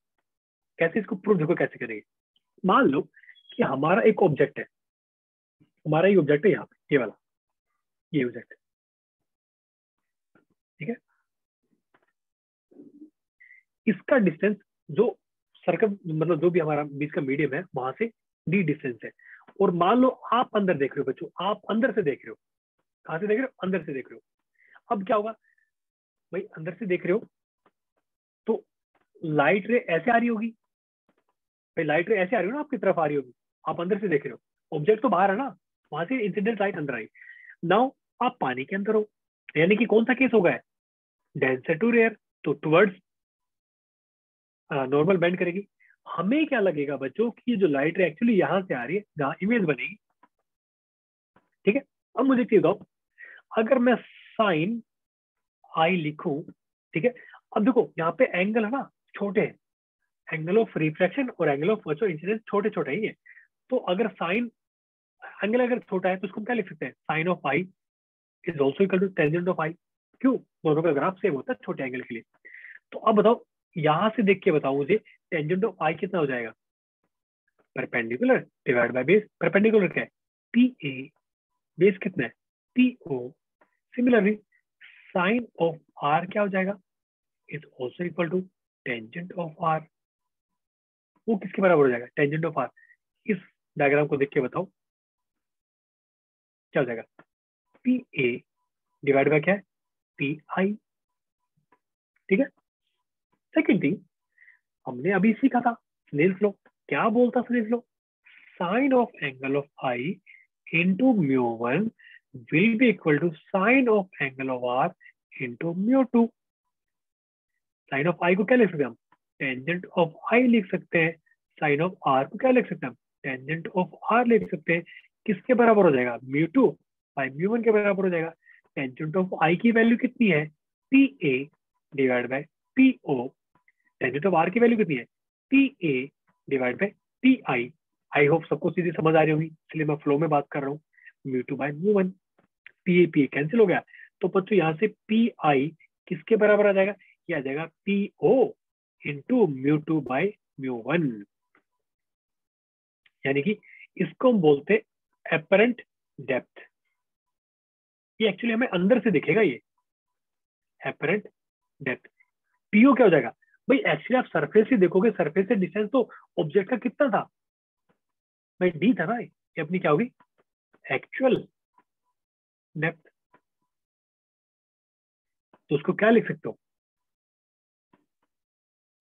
कैसे इसको प्रूव देखो कैसे करेंगे। मान लो कि हमारा एक ऑब्जेक्ट है, हमारा ये ऑब्जेक्ट है यहाँ पे, ये वाला, ये ऑब्जेक्ट, ठीक है। इसका डिस्टेंस जो सर्कम मतलब जो भी हमारा बीच का मीडियम है वहां से डी डिस्टेंस है। और मान लो आप अंदर देख रहे हो बच्चों, आप अंदर से देख रहे हो। कहां से देख रहे हो, अंदर से देख रहे हो। अब क्या होगा भाई, अंदर से देख रहे हो तो लाइट रे ऐसे आ रही होगी भाई, लाइट रे ऐसे आ रही हो ना, आपकी तरफ आ रही होगी। आप अंदर से देख रहे हो, ऑब्जेक्ट तो बाहर है ना, वहां से इंसिडेंट लाइट अंदर आई। नाउ आप पानी के अंदर हो, यानी कि कौन सा केस होगा, डेंसर टू रेयर, तो टुवर्ड्स नॉर्मल बेंड करेगी। हमें क्या लगेगा बच्चों कि ये जो लाइट रे एक्चुअली यहाँ से आ रही है जहाँ इमेज बनेगी। ठीक है, अब मुझे चीज बताओ, अगर मैं साइन आई लिखूं, ठीक है। अब देखो यहाँ पे एंगल है ना, छोटे हैं, एंगल ऑफ रिफ्रैक्शन और एंगल ऑफ इंसिडेंस छोटे छोटे ही है। तो अगर साइन एंगल अगर छोटा है तो उसको हम क्या लिख सकते हैं, sine of I is also equal to tangent of I. क्यों, दोनों का ग्राफ सेम होता है छोटे एंगल के लिए। तो अब बताओ, यहां से देख के बताओ मुझे, टेंजेंट ऑफ आई कितना हो जाएगा, perpendicular divide by base. Perpendicular क्या है, पी ए, बेस कितना है, P O. Similarly sine of R क्या हो जाएगा, is also equal to tangent of R. वो किसके बराबर हो जाएगा, टेंजेंट ऑफ आर। इस डायग्राम को देख के बताओ क्या हो जाएगा, पी ए डिवाइड बाय क्या है, पी आई। ठीक है। सेकेंड थिंग, हमने अभी सीखा था स्नेल फ्लो। क्या बोलता Snell's law, sine of angle of I into mu one will be equal to sine of angle of R into mu two. Sine of I को क्या लिख सकते हैं हम, टेंजेंट ऑफ आई लिख सकते हैं। साइन ऑफ आर को क्या लिख सकते हैं हम, टेंजेंट ऑफ आर लिख सकते हैं। किसके बराबर हो जाएगा, mu two by mu one के बराबर हो जाएगा। टेंजेंट ऑफ आई की वैल्यू कितनी है, P A divide by P O. Tangent of R की वैल्यू कितनी है, P A divide by P I. I hope सबको सीधी समझ आ रही होगी, इसलिए मैं फ्लो में बात कर रहा हूँ। Mu two by mu one, P A cancel हो गया। तो बच्चों यहाँ से पी आई किसके बराबर आ जाएगा, ये आ जाएगा P O into mu two by mu one. यानी कि इसको हम बोलते हैं एपरेंट डेप्थ। ये एक्चुअली हमें अंदर से दिखेगा, ये एपरेंट डेप्थ। पीओ क्या हो जाएगा भाई, एक्चुअली आप सरफेस से देखोगे, सरफेस से डिस्टेंस तो ऑब्जेक्ट का कितना था भाई, डी था ना। ये अपनी क्या होगी, एक्चुअल डेप्थ। तो उसको क्या लिख सकते हो,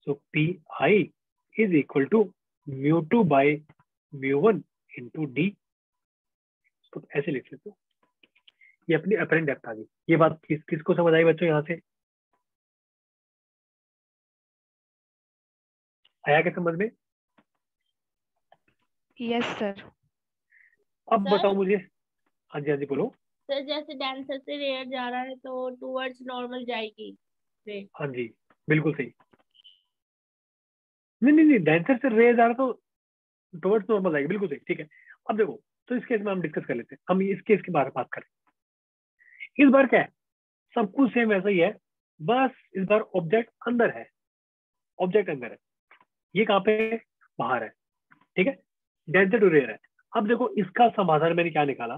so P I is equal to mu two by mu one into D. तो ऐसे लिख सकते हो। ये अपनी अपरेंट डेप्थ आ गई। ये बात किसको समझ आई बच्चों, यहाँ से आया क्या समझ में। Yes sir. अब सर बताओ मुझे, हाँ जी हाँ जी बोलो। सर जैसे डांसर से रेयर जा रहा है तो टूवर्ड्स नॉर्मल जाएगी रे। हाँ जी, बिल्कुल सही। नहीं नहीं नहीं, डांसर से रेज आ रहा तो टुवर्ड्स नॉर्मल आएगी, बिल्कुल सही, ठीक है। अब देखो, तो इस केस में हम डिस्कस कर लेते हैं, हम इस केस के बारे में बात करें। इस बार क्या है, सब कुछ सेम वैसा ही है, बस इस बार ऑब्जेक्ट अंदर है, ऑब्जेक्ट अंदर है, ये कहाँ पे है? बाहर है। ठीक है, डेंसर टू रेयर है। अब देखो इसका समाधान मैंने क्या निकाला,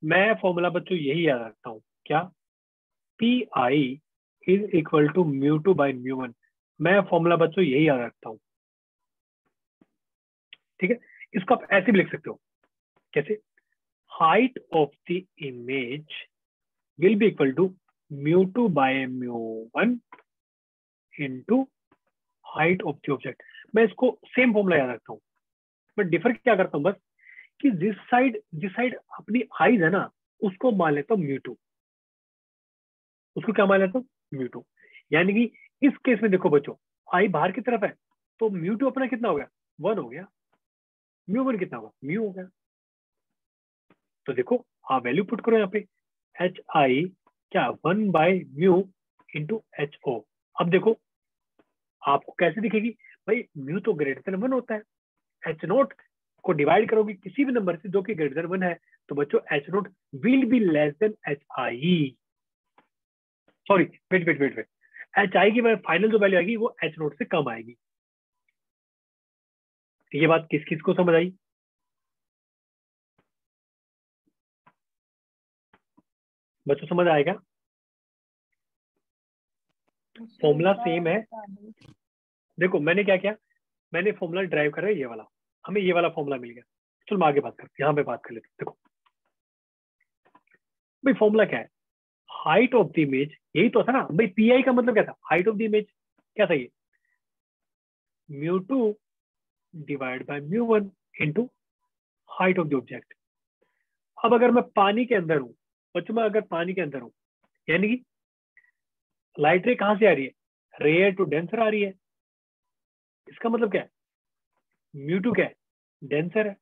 मैं फॉर्मूला बच्चों यही याद रखता हूँ, क्या? P I is equal to mu two by mu one. मैं फॉर्मूला बच्चों यही याद रखता हूँ, ठीक है। इसको आप ऐसे भी लिख सकते हो, कैसे? Height of the image will be equal to mu two by mu one into height of the object. मैं इसको सेम फॉर्मूला याद रखता हूँ, मैं डिफर क्या करता हूँ बस, कि जिस साइड अपनी आईज है ना, उसको मान लेता हूँ म्यू टू। उसको क्या मान लेता हूँ? Mu two. यानी कि इस केस में देखो बच्चों, आई बाहर की तरफ है, तो म्यू टू अपना कितना हो गया? 1 हो गया। म्यू वन कितना होगा? म्यू हो गया। तो देखो, आप वैल्यू पुट करो यहाँ पे, एच आई क्या 1 by mu into H O. अब देखो आपको कैसे दिखेगी भाई, म्यू तो ग्रेटर देन 1 होता है। एच नोट को डिवाइड करोगे किसी भी नंबर से जो कि ग्रेटर देन 1 है, तो बच्चों H naught will be less than H I. Sorry, wait wait wait wait, H I की फाइनल जो वैल्यू आएगी वो एच नोट से कम आएगी। ये बात किस किस को समझ आई? बच्चों समझ आएगा? फॉर्मूला सेम है। देखो मैंने क्या किया, मैंने फॉर्मूला ड्राइव करा ये वाला, हमें ये वाला फॉर्मूला मिल गया। चलो मैं आगे बात करते हैं, यहाँ पे बात कर लेते हैं। देखो भाई फॉर्मूला क्या है, हाइट ऑफ द इमेज, यही तो था ना भाई, पी आई का मतलब क्या था? हाइट ऑफ द इमेज क्या था? ये mu two divide by mu one into height of the object. अब अगर मैं पानी के अंदर हूँ बच्चों, मैं अगर पानी के अंदर हूँ, यानी कि लाइट रे कहाँ से आ रही है? रेयर टू डेंसर आ रही है। इसका मतलब क्या है? म्यू टू क्या है? डेंसर है।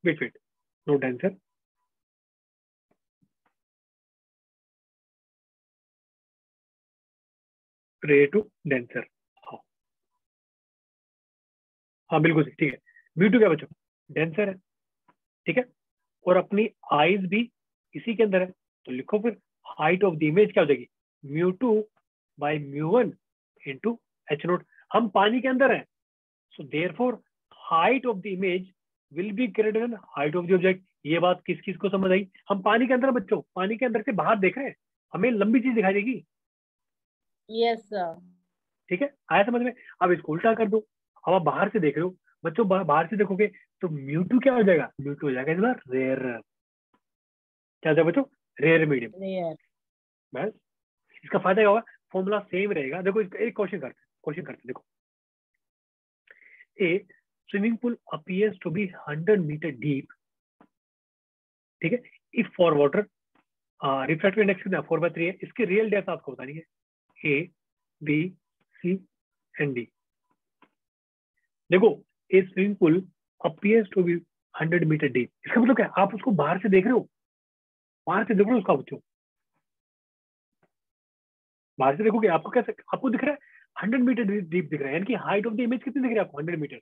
Wait wait, no denser, rare to denser. हाँ हाँ बिल्कुल सही, ठीक है। म्यू टू क्या बच्चों? डेंसर है, ठीक है। और अपनी आईज भी इसी के अंदर है, तो लिखो फिर हाइट ऑफ द इमेज क्या हो जाएगी? Mu two by mu one into H naught. हम पानी के अंदर है, so therefore height of the image will be greater than height of the object. ये बात किस किस को समझ आई? हम पानी के अंदर हैं बच्चों, पानी के अंदर से बाहर देख रहे हैं, हमें लंबी चीज दिखाई देगी, यस सर। ठीक है। आया समझ में? अब इसको उल्टा कर दो, अब आप बाहर से देख रहे हो बच्चों, बाहर से देखोगे तो म्यू टू क्या हो जाएगा? म्यू टू हो जाएगा इस बार रेयर। क्या हो जाएगा बच्चों? Rare medium. रेयर। बस इसका फायदा क्या होगा? फॉर्मूला सेम रहेगा। देखो एक क्वेश्चन करते देखो, a swimming pool appears to be 100 meter deep, ठीक है, if for water refractive index कितना? 4/3 है। इसकी रियल डेप्थ आपको बतानी है, A B C and D. देखो a swimming pool appears to be 100 meter deep, इसका मतलब क्या है? आप उसको बाहर से देख रहे हो, बाहर से देख रहे हो उसका बच्चों, बाहर से देखोगे आपको कैसे आपको दिख रहा है? 100 मीटर डीप दिख रहा है, यानी कि हाइट ऑफ द इमेज कितनी दिख रही है आपको? 100 मीटर।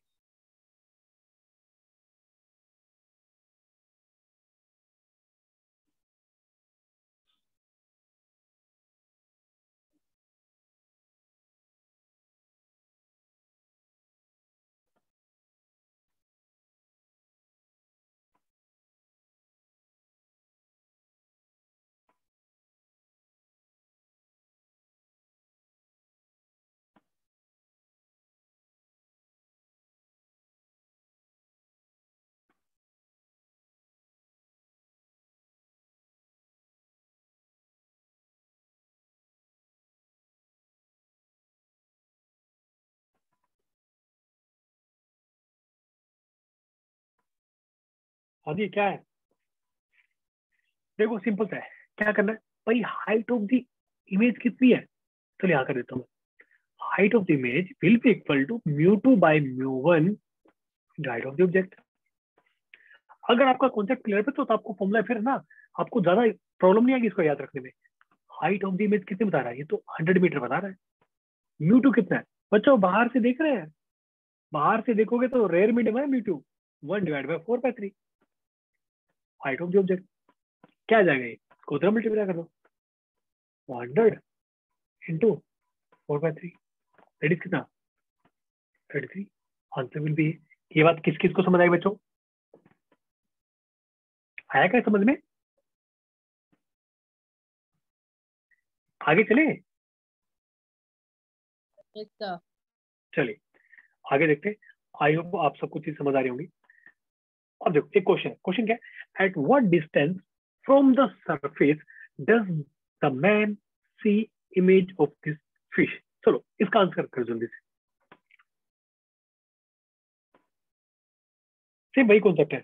हाँ जी, क्या है? देखो सिंपल सा है, क्या करना है भाई, हाइट ऑफ द इमेज कितनी है? चलिए यहाँ कर देता हूँ, height of the image will be equal to mu two by mu one height of the object. अगर आपका कॉन्सेप्ट क्लियर है तो आपको फॉर्मूला फिर ना, आपको ज्यादा प्रॉब्लम नहीं आएगी इसको याद रखने में। हाइट ऑफ द इमेज कितने बता रहा है? ये तो 100 मीटर बता रहा है। म्यू टू कितना है बच्चों? बाहर से देख रहे हैं, बाहर से देखोगे तो रेयर मीडियम है mu two, 1/4/3 height of the object. क्या आ जाएगा? ये इसको उधर मल्टीप्लाई कर दो, 100 इंटू 4/3, दैट इज कितना? 33। Answer will B. ये बात किस किस को समझ आई बच्चों? आया क्या समझ में? आगे चले? Yes sir. चलिए आगे देखते हैं। आई होप आप सबको चीज समझ आ रही होंगी। अब देखो एक क्वेश्चन क्या है, at what distance from the surface does the man see image of this fish? चलो इसका आंसर कर जल्दी से। सेम वही कॉन्सेप्ट है।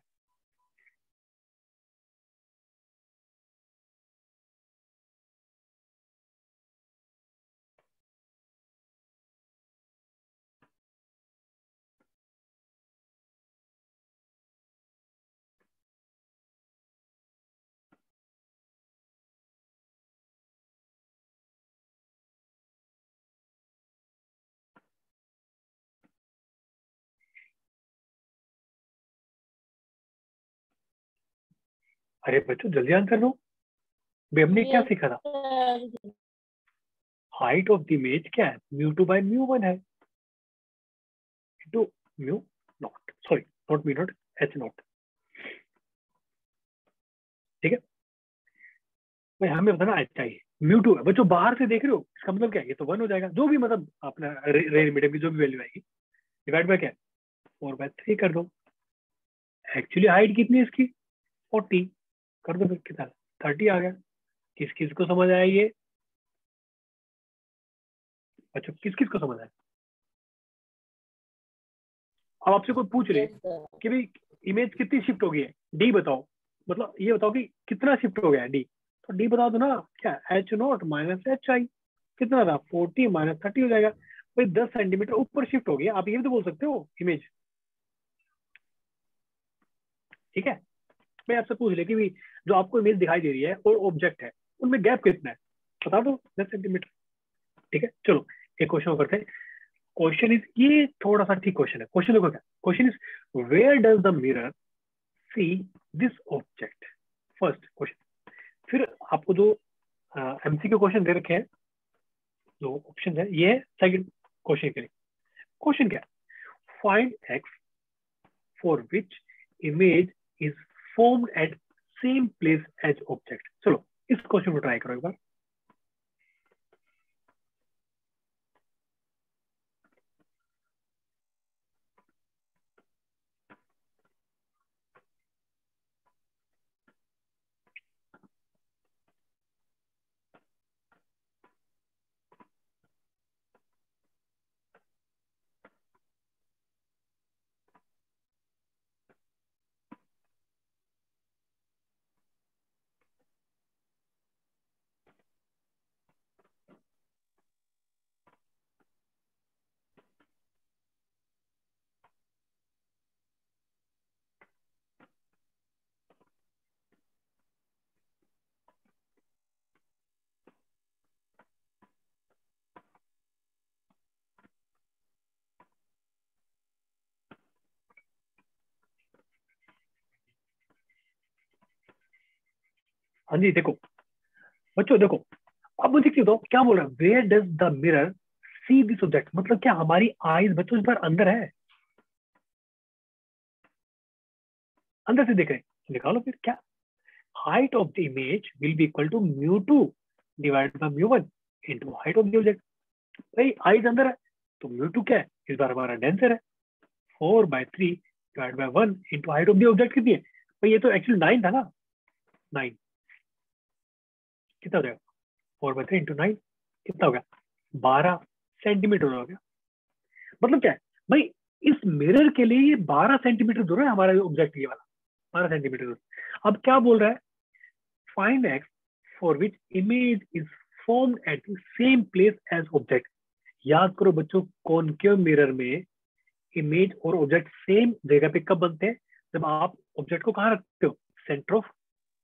अरे बच्चों जल्दी आंसर दो। भाई हमने क्या यस सीखा था? Sir. Height of the image क्या है? μ2/μ1 है, into mu naught, sorry not mu naught, H not. ठीक है भाई, हमें बताना एच चाहिए। μ2 है बच्चों, बाहर से देख रहे हो, इसका मतलब क्या है? ये तो 1 हो जाएगा, जो भी मतलब अपना रेंज मीडियम की जो भी वैल्यू आएगी, डिवाइड बाय क्या है, 4/3 कर दो। एक्चुअली हाइट कितनी है इसकी? 40 कर दो, फिर कितना 30 आ गया। किस किस को समझ आया ये बच्चों? किस किस को समझ आया? अब आपसे कोई पूछ ले यस सर। कि भाई इमेज कितनी शिफ्ट हो गई है, डी बताओ, मतलब ये बताओ कि कितना शिफ्ट हो गया है डी, तो डी बता दो ना। क्या H not minus H I, कितना था? 40 माइनस 30 हो जाएगा। भाई 10 सेंटीमीटर ऊपर शिफ्ट हो गया, आप ये भी तो बोल सकते हो इमेज। ठीक है, मैं आपसे पूछ ले कि भाई जो आपको इमेज दिखाई दे रही है और ऑब्जेक्ट है, उनमें गैप कितना है, बता दो 10 सेंटीमीटर। ठीक है चलो एक क्वेश्चन करते हैं। क्वेश्चन इज, ये थोड़ा सा ठीक क्वेश्चन है। क्वेश्चन देखो क्या question is, where does the mirror see this object? First question. फिर आपको जो एमसीक्यू क्वेश्चन दे रखे हैं, जो ऑप्शन है, ये है सेकंड क्वेश्चन के लिए। क्वेश्चन क्या है, find X for which image is formed at same place as object. चलो इस क्वेश्चन को ट्राई करो एक बार। हाँ जी देखो बच्चों, देखो अब मुझे क्यों दो, क्या बोल रहा है, where does the mirror see this object, मतलब क्या हमारी आईज बच्चों इस बार अंदर है, अंदर से देख रहे हैं? निकालो फिर क्या, height of the image will be equal to μ2 divide by μ1 into height of the object. भाई आईज अंदर है तो μ2 क्या है, इस बार हमारा डेंसर है, 4/3 divide by 1 into height of the object कितनी है? भाई ये तो एक्चुअली 9 था ना, 9 कितना हो जाएगा, 4/3 इंटू 9 कितना हो गया, 12 सेंटीमीटर हो गया। मतलब क्या है भाई, इस मिरर के लिए ये 12 सेंटीमीटर दूर है हमारा ऑब्जेक्ट, ये वाला 12 सेंटीमीटर दूर। अब क्या बोल रहा है, find X for which image is formed at the same place as object. याद करो बच्चों, कॉनकेव मिरर में इमेज और ऑब्जेक्ट सेम जगह पे कब बनते हैं, जब आप ऑब्जेक्ट को कहाँ रखते हो, सेंटर ऑफ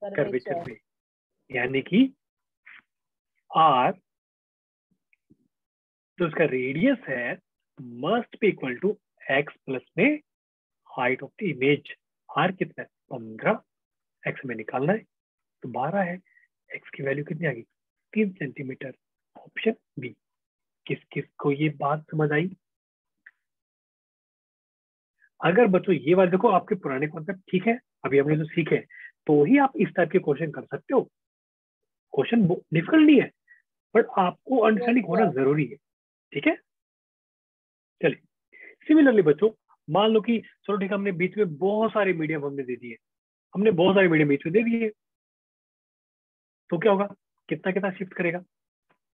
कर्वेचर पे, यानी कि आर जो उसका रेडियस है must be equal to X plus में height of the image. R कितना है, 15, एक्स में निकालना है तो 12 है, एक्स की वैल्यू कितनी आ गई, 3 सेंटीमीटर। Option B. किस किस को ये बात समझ आई? अगर बच्चों ये बात देखो, आपके पुराने कॉन्सेप्ट ठीक है, अभी हमने जो सीखे तो ही आप इस टाइप के क्वेश्चन कर सकते हो। क्वेश्चन डिफिकल्ट नहीं है, बट आपको अंडरस्टैंडिंग होना जरूरी है। ठीक है, चलिए। सिमिलरली बच्चों, मान लो कि चलो ठीक है, हमने बीच में बहुत सारे मीडियम हमने दे दिए, हमने बहुत सारे मीडियम बीच में दे दिए, तो क्या होगा, कितना कितना शिफ्ट करेगा।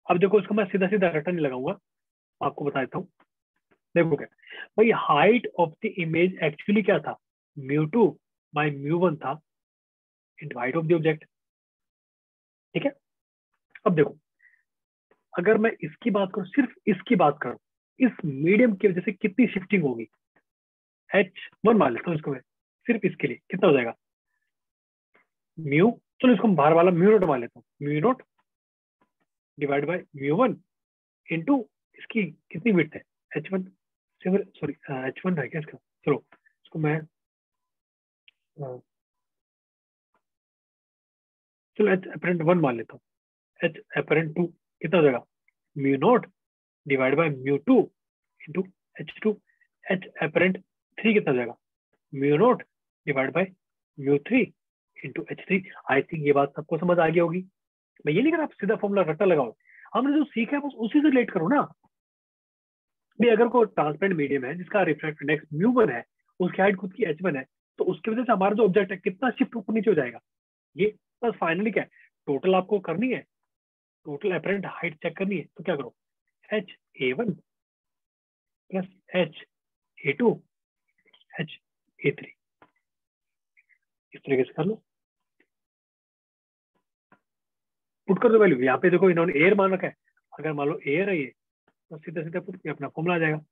अब देखो, इसको मैं सीधा सीधा रटन नहीं लगाऊंगा, आपको बता देता हूँ। देखो क्या भाई, height of the image actually क्या था, μ2 बाय μ1 था into height of the object. ठीक है, अब देखो, अगर मैं इसकी बात करूं, सिर्फ इसकी बात करूं, इस मीडियम की वजह से कितनी शिफ्टिंग होगी, h1 मान लेता हूँ इसको मैं, सिर्फ इसके लिए कितना हो जाएगा, म्यू, चलो इसको बाहर वाला म्यू नोट मान लेता हूँ, mu naught divide by μ1 into इसकी कितनी विड्थ है, h1, सॉरी h1 है क्या इसका, चलो इसको मैं चलो h अपरेंट 1 मान लेता हूँ, h अपरेंट 2 कितना हो जाएगा, mu naught divide by μ2 into h2, h apparent 3 कितना हो जाएगा, mu naught divide by μ3 into h3। I think ये बात सबको समझ आ गई होगी। मैं ये नहीं कर, आप सीधा फॉर्मूला रट्टा लगाओ, हमने जो सीखा है बस उसी से रिलेट करो ना। भी अगर कोई ट्रांसपेरेंट मीडियम है जिसका रिफ्रैक्ट इंडेक्स μ1 है, उसकी हाइट खुद की h1 है, तो उसकी वजह से हमारा जो ऑब्जेक्ट है कितना शिफ्ट ऊपर नीचे हो जाएगा, ये बस फाइनली क्या है, टोटल आपको करनी है, टोटल अपरेंट हाइट चेक करनी है, तो क्या करो, h_a1 प्लस h_a2 h_a3, इस तरीके से कर लो, पुट कर दो वैल्यू। यहाँ पे देखो इन्होंने एयर मान रखा है, अगर मान लो एयर है ये, तो सीधा सीधा पुट किया, अपना फॉर्मूला आ जाएगा।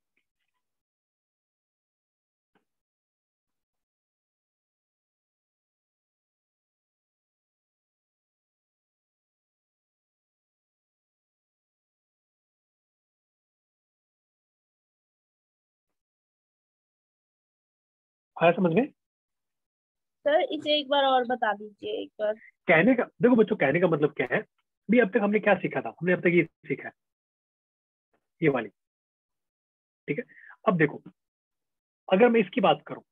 आया समझ में। सर इसे एक बार और बता दीजिए एक बार। कहने का देखो बच्चों, कहने का मतलब क्या है, भी अब तक हमने क्या सीखा था, हमने अब तक ये सीखा है, ये वाली। ठीक है, अब देखो, अगर मैं इसकी बात करूं,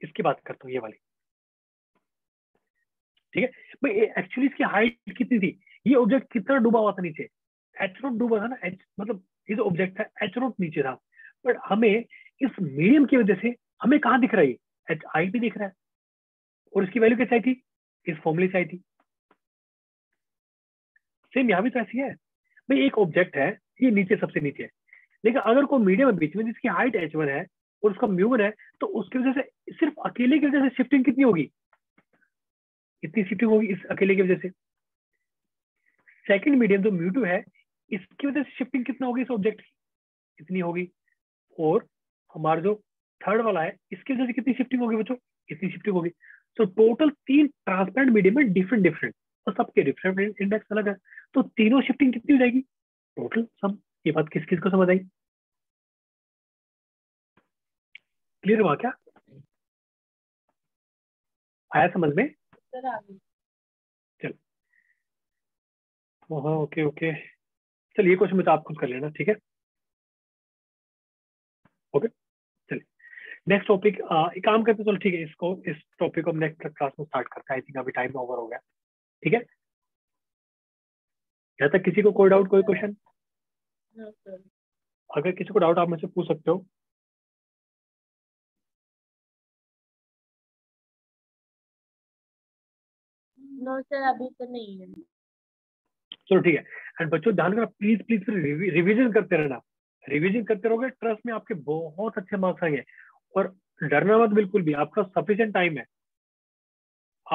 इसकी बात करता हूँ, ये वाली। ठीक है भाई, एक्चुअली इसकी हाइट कितनी थी, ये ऑब्जेक्ट कितना डूबा हुआ था नीचे, एच नोट डूबा था ना, एच मतलब ये जो ऑब्जेक्ट है एच नोट नीचे था, बट हमें इस मीडियम की वजह से हमें कहाँ दिख रहा है, एच आई भी दिख रहा है, और इसकी वैल्यू कैसे आई थी, इस फॉर्मूले से आई थी। सेम यहाँ भी तो ऐसी है भाई, एक ऑब्जेक्ट है, ये नीचे सबसे नीचे है, लेकिन अगर कोई मीडियम है बीच में जिसकी हाइट h1 है और उसका μ1 है, तो उसकी वजह से सिर्फ अकेले की वजह से शिफ्टिंग कितनी होगी, इतनी शिफ्टिंग होगी इस अकेले की वजह से। सेकंड मीडियम जो μ2 है, इसकी वजह से शिफ्टिंग कितना होगी इस ऑब्जेक्ट की, इतनी होगी। और हमारा जो थर्ड वाला है, इसकी वजह से कितनी शिफ्टिंग होगी बच्चों, इतनी शिफ्टिंग होगी। तो टोटल 3 ट्रांसपेरेंट मीडियम में डिफरेंट डिफरेंट, तो सबके डिफरेंट इंडेक्स अलग है, तो तीनों शिफ्टिंग कितनी हो जाएगी टोटल सम। ये बात किस किस को समझ आई, क्लियर हुआ क्या, आया समझ में। सर आगे। चल, हाँ ओके ओके, चलिए ये क्वेश्चन में तो आप खुद कर लेना, ठीक है, ओके। चलिए नेक्स्ट टॉपिक, एक काम करते हैं, चलो ठीक है, इसको इस टॉपिक को हम नेक्स्ट क्लास में स्टार्ट करते हैं, आई थिंक अभी टाइम ओवर हो गया। ठीक है, यहाँ तक किसी को कोई डाउट, कोई क्वेश्चन, नो सर। अगर किसी को डाउट आप मुझसे पूछ सकते हो। नो सर अभी तो नहीं है। चलो ठीक है, एंड बच्चों ध्यान रखना, प्लीज प्लीज फिर रिवीजन करते रहना, रिवीजन करते रहोगे, ट्रस्ट में आपके बहुत अच्छे मार्क्स आएंगे, और डरना मत बिल्कुल भी, आपका सफिशिएंट टाइम है,